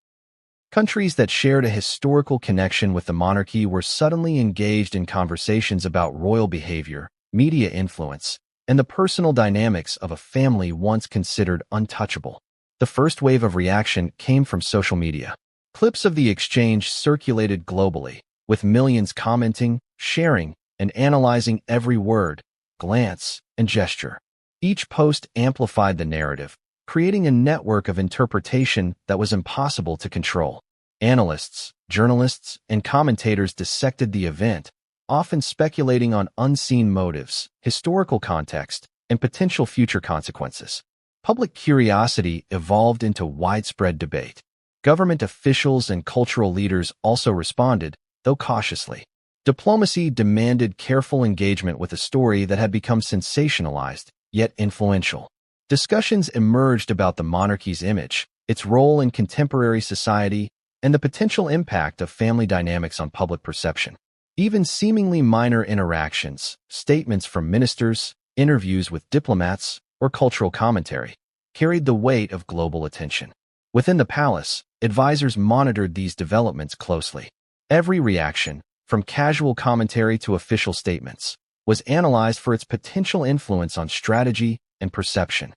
Countries that shared a historical connection with the monarchy were suddenly engaged in conversations about royal behavior, media influence, and the personal dynamics of a family once considered untouchable. The first wave of reaction came from social media. Clips of the exchange circulated globally, with millions commenting, sharing, and analyzing every word, glance, and gesture. Each post amplified the narrative, creating a network of interpretation that was impossible to control. Analysts, journalists, and commentators dissected the event, often speculating on unseen motives, historical context, and potential future consequences. Public curiosity evolved into widespread debate. Government officials and cultural leaders also responded, though cautiously. Diplomacy demanded careful engagement with a story that had become sensationalized, yet influential. Discussions emerged about the monarchy's image, its role in contemporary society, and the potential impact of family dynamics on public perception. Even seemingly minor interactions, statements from ministers, interviews with diplomats, or cultural commentary, carried the weight of global attention. Within the palace, advisors monitored these developments closely. Every reaction, from casual commentary to official statements, was analyzed for its potential influence on strategy and perception.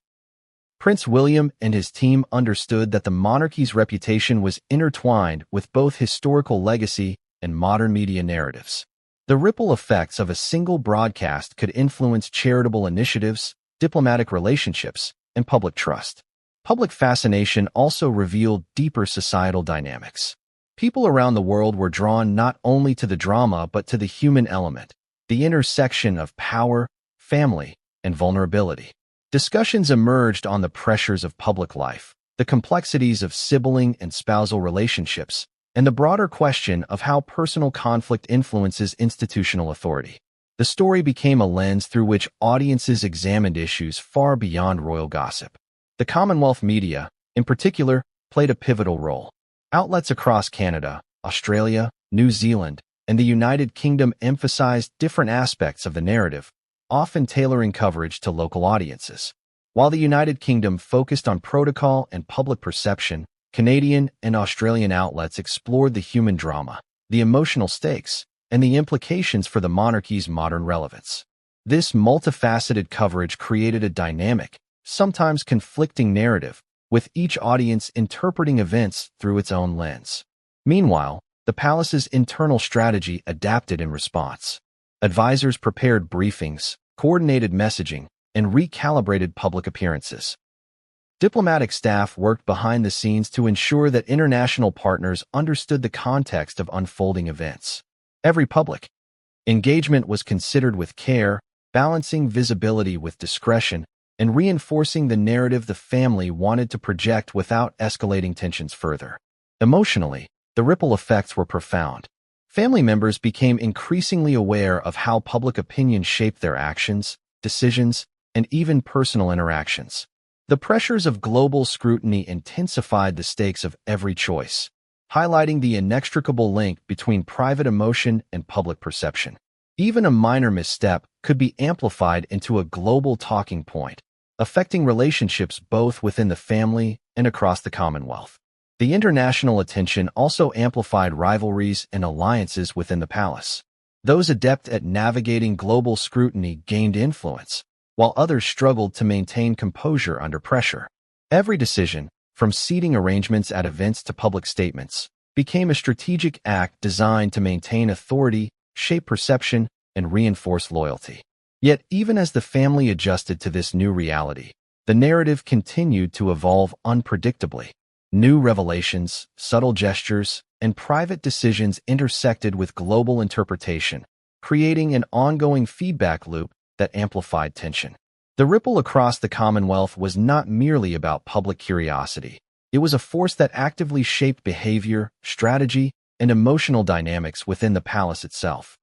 Prince William and his team understood that the monarchy's reputation was intertwined with both historical legacy and modern media narratives. The ripple effects of a single broadcast could influence charitable initiatives, diplomatic relationships, and public trust. Public fascination also revealed deeper societal dynamics. People around the world were drawn not only to the drama but to the human element, the intersection of power, family, and vulnerability. Discussions emerged on the pressures of public life, the complexities of sibling and spousal relationships, and the broader question of how personal conflict influences institutional authority. The story became a lens through which audiences examined issues far beyond royal gossip. The Commonwealth media, in particular, played a pivotal role. Outlets across Canada, Australia, New Zealand, and the United Kingdom emphasized different aspects of the narrative, often tailoring coverage to local audiences. While the United Kingdom focused on protocol and public perception, Canadian and Australian outlets explored the human drama, the emotional stakes, and the implications for the monarchy's modern relevance. This multifaceted coverage created a dynamic, sometimes conflicting narrative, with each audience interpreting events through its own lens. Meanwhile, the palace's internal strategy adapted in response. Advisors prepared briefings, coordinated messaging, and recalibrated public appearances. Diplomatic staff worked behind the scenes to ensure that international partners understood the context of unfolding events. Every public engagement was considered with care, balancing visibility with discretion, and reinforcing the narrative the family wanted to project without escalating tensions further. Emotionally, the ripple effects were profound. Family members became increasingly aware of how public opinion shaped their actions, decisions, and even personal interactions. The pressures of global scrutiny intensified the stakes of every choice, highlighting the inextricable link between private emotion and public perception. Even a minor misstep could be amplified into a global talking point, affecting relationships both within the family and across the Commonwealth. The international attention also amplified rivalries and alliances within the palace. Those adept at navigating global scrutiny gained influence, while others struggled to maintain composure under pressure. Every decision, from seating arrangements at events to public statements, became a strategic act designed to maintain authority, shape perception, and reinforce loyalty. Yet, even as the family adjusted to this new reality, the narrative continued to evolve unpredictably. New revelations, subtle gestures, and private decisions intersected with global interpretation, creating an ongoing feedback loop that amplified tension. The ripple across the Commonwealth was not merely about public curiosity. It was a force that actively shaped behavior, strategy, and emotional dynamics within the palace itself.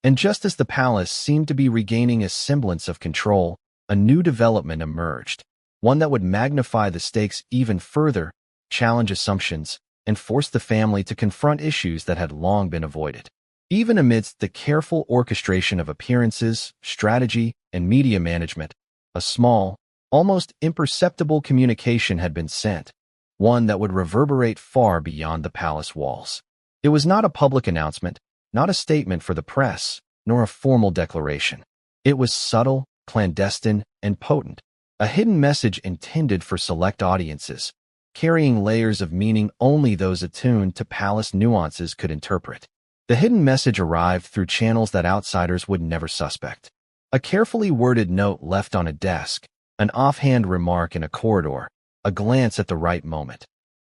And just as the palace seemed to be regaining a semblance of control, a new development emerged, one that would magnify the stakes even further, challenge assumptions, and force the family to confront issues that had long been avoided. Even amidst the careful orchestration of appearances, strategy, and media management, a small, almost imperceptible communication had been sent, one that would reverberate far beyond the palace walls. It was not a public announcement, not a statement for the press, nor a formal declaration. It was subtle, clandestine, and potent, a hidden message intended for select audiences, carrying layers of meaning only those attuned to palace nuances could interpret. The hidden message arrived through channels that outsiders would never suspect. A carefully worded note left on a desk, an offhand remark in a corridor, a glance at the right moment.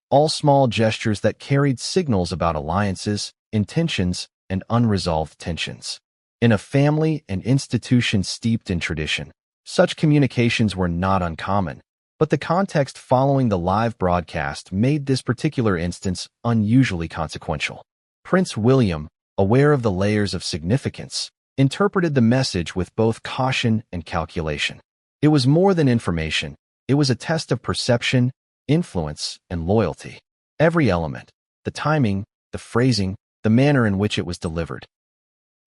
All small gestures that carried signals about alliances, intentions, and unresolved tensions. In a family and institution steeped in tradition, such communications were not uncommon, but the context following the live broadcast made this particular instance unusually consequential. Prince William, aware of the layers of significance, interpreted the message with both caution and calculation. It was more than information. It was a test of perception, influence, and loyalty. Every element, the timing, the phrasing, the manner in which it was delivered,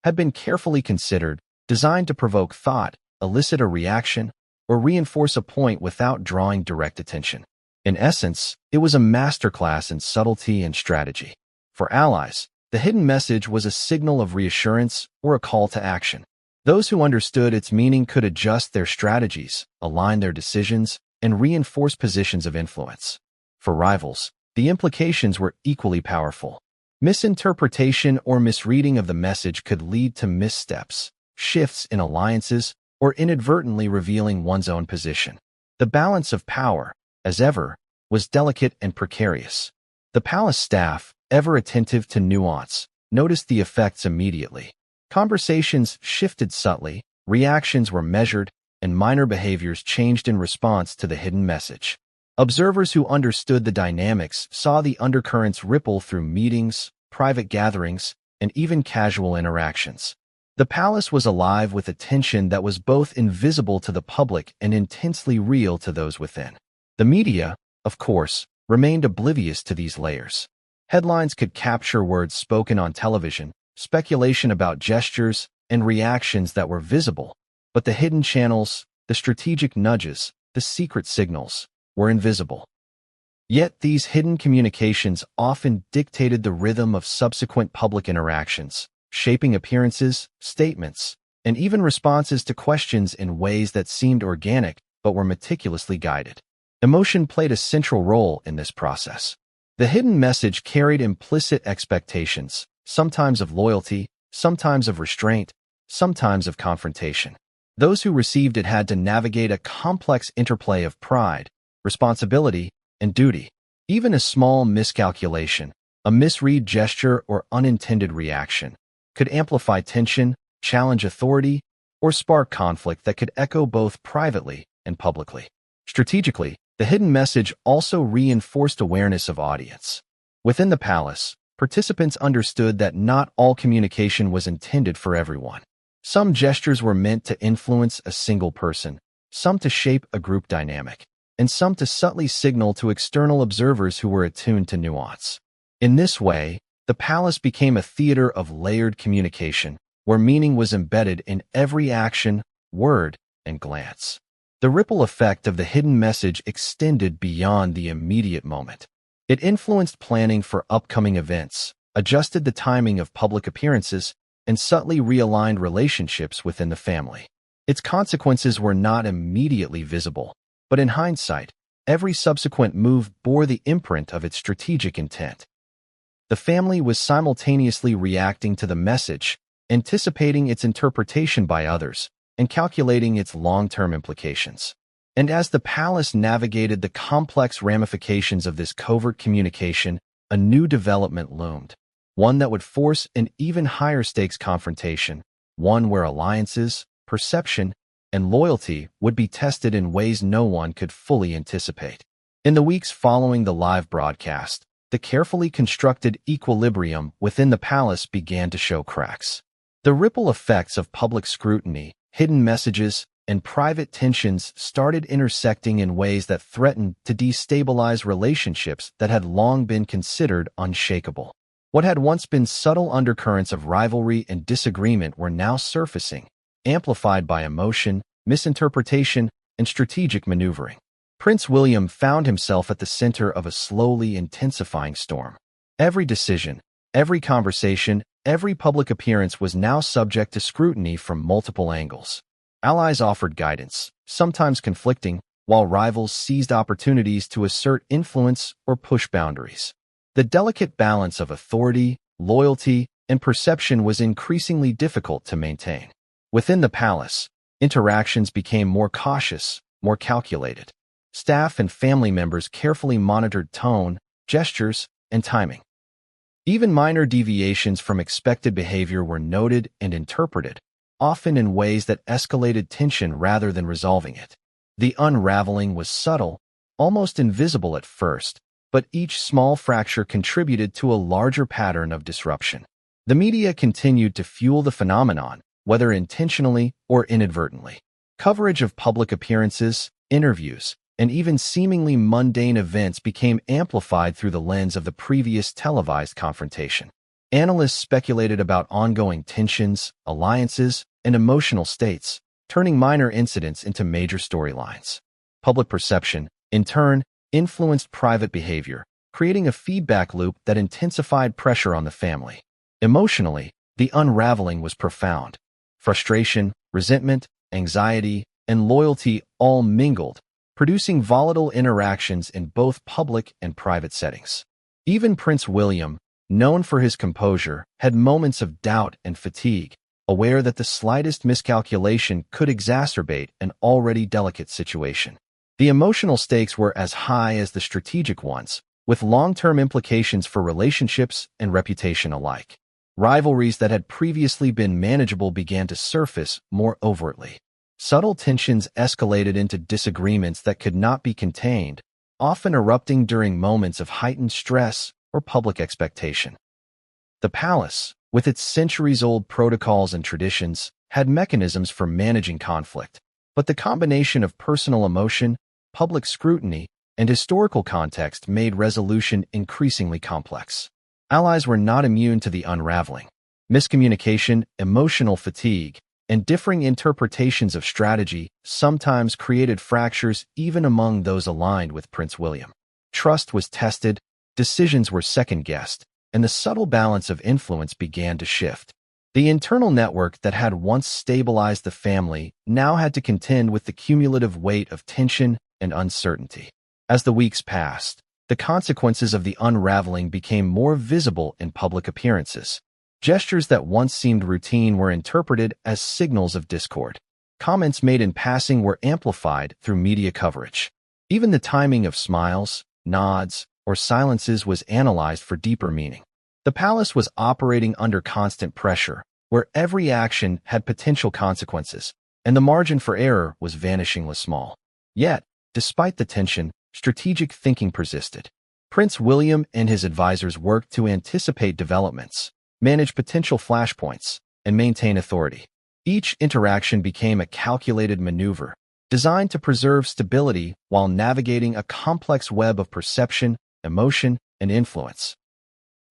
had been carefully considered, designed to provoke thought, elicit a reaction, or reinforce a point without drawing direct attention. In essence, it was a masterclass in subtlety and strategy. For allies, the hidden message was a signal of reassurance or a call to action. Those who understood its meaning could adjust their strategies, align their decisions, and reinforce positions of influence. For rivals, the implications were equally powerful. Misinterpretation or misreading of the message could lead to missteps, shifts in alliances, or inadvertently revealing one's own position. The balance of power, as ever, was delicate and precarious. The palace staff, ever attentive to nuance, noticed the effects immediately. Conversations shifted subtly, reactions were measured, and minor behaviors changed in response to the hidden message. Observers who understood the dynamics saw the undercurrents ripple through meetings, private gatherings, and even casual interactions. The palace was alive with a tension that was both invisible to the public and intensely real to those within. The media, of course, remained oblivious to these layers. Headlines could capture words spoken on television, speculation about gestures, and reactions that were visible, But the hidden channels, the strategic nudges, the secret signals, were invisible. Yet these hidden communications often dictated the rhythm of subsequent public interactions, shaping appearances, statements, and even responses to questions in ways that seemed organic but were meticulously guided. Emotion played a central role in this process. The hidden message carried implicit expectations, sometimes of loyalty, sometimes of restraint, sometimes of confrontation. Those who received it had to navigate a complex interplay of pride, responsibility, and duty. Even a small miscalculation, a misread gesture, or unintended reaction could amplify tension, challenge authority, or spark conflict that could echo both privately and publicly. Strategically, the hidden message also reinforced awareness of audience. Within the palace, participants understood that not all communication was intended for everyone. Some gestures were meant to influence a single person, some to shape a group dynamic, and some to subtly signal to external observers who were attuned to nuance. In this way, the palace became a theater of layered communication, where meaning was embedded in every action, word, and glance. The ripple effect of the hidden message extended beyond the immediate moment. It influenced planning for upcoming events, adjusted the timing of public appearances, and subtly realigned relationships within the family. Its consequences were not immediately visible, but in hindsight, every subsequent move bore the imprint of its strategic intent. The family was simultaneously reacting to the message, anticipating its interpretation by others, and calculating its long-term implications. And as the palace navigated the complex ramifications of this covert communication, a new development loomed, one that would force an even higher stakes confrontation, one where alliances, perception, and loyalty would be tested in ways no one could fully anticipate. In the weeks following the live broadcast, the carefully constructed equilibrium within the palace began to show cracks. The ripple effects of public scrutiny, hidden messages, and private tensions started intersecting in ways that threatened to destabilize relationships that had long been considered unshakable. What had once been subtle undercurrents of rivalry and disagreement were now surfacing, amplified by emotion, misinterpretation, and strategic maneuvering. Prince William found himself at the center of a slowly intensifying storm. Every decision, every conversation, every public appearance was now subject to scrutiny from multiple angles. Allies offered guidance, sometimes conflicting, while rivals seized opportunities to assert influence or push boundaries. The delicate balance of authority, loyalty, and perception was increasingly difficult to maintain. Within the palace, interactions became more cautious, more calculated. Staff and family members carefully monitored tone, gestures, and timing. Even minor deviations from expected behavior were noted and interpreted, often in ways that escalated tension rather than resolving it. The unraveling was subtle, almost invisible at first, but each small fracture contributed to a larger pattern of disruption. The media continued to fuel the phenomenon, whether intentionally or inadvertently. Coverage of public appearances, interviews, and even seemingly mundane events became amplified through the lens of the previous televised confrontation. Analysts speculated about ongoing tensions, alliances, and emotional states, turning minor incidents into major storylines. Public perception, in turn, influenced private behavior, creating a feedback loop that intensified pressure on the family. Emotionally, the unraveling was profound. Frustration, resentment, anxiety, and loyalty all mingled, producing volatile interactions in both public and private settings. Even Prince William, known for his composure, had moments of doubt and fatigue, aware that the slightest miscalculation could exacerbate an already delicate situation. The emotional stakes were as high as the strategic ones, with long-term implications for relationships and reputation alike. Rivalries that had previously been manageable began to surface more overtly. Subtle tensions escalated into disagreements that could not be contained, often erupting during moments of heightened stress or public expectation. The palace, with its centuries-old protocols and traditions, had mechanisms for managing conflict, but the combination of personal emotion, public scrutiny, and historical context made resolution increasingly complex. Allies were not immune to the unraveling. Miscommunication, emotional fatigue, and differing interpretations of strategy sometimes created fractures even among those aligned with Prince William. Trust was tested, decisions were second-guessed, and the subtle balance of influence began to shift. The internal network that had once stabilized the family now had to contend with the cumulative weight of tension and uncertainty. As the weeks passed, the consequences of the unraveling became more visible in public appearances. Gestures that once seemed routine were interpreted as signals of discord. Comments made in passing were amplified through media coverage. Even the timing of smiles, nods, or silences was analyzed for deeper meaning. The palace was operating under constant pressure, where every action had potential consequences, and the margin for error was vanishingly small. Yet, despite the tension, strategic thinking persisted. Prince William and his advisors worked to anticipate developments, manage potential flashpoints, and maintain authority. Each interaction became a calculated maneuver, designed to preserve stability while navigating a complex web of perception, emotion, and influence.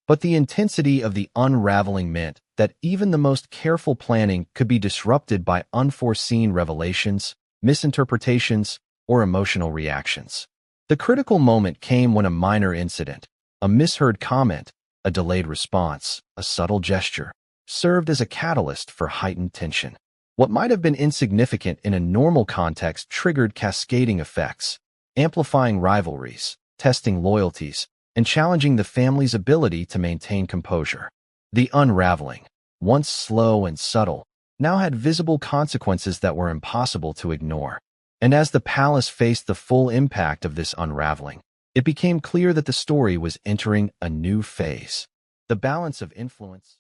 But the intensity of the unraveling meant that even the most careful planning could be disrupted by unforeseen revelations, misinterpretations, or emotional reactions. The critical moment came when a minor incident, a misheard comment, a delayed response, a subtle gesture, served as a catalyst for heightened tension. What might have been insignificant in a normal context triggered cascading effects, amplifying rivalries, testing loyalties, and challenging the family's ability to maintain composure. The unraveling, once slow and subtle, now had visible consequences that were impossible to ignore. And as the palace faced the full impact of this unraveling, it became clear that the story was entering a new phase. The balance of influence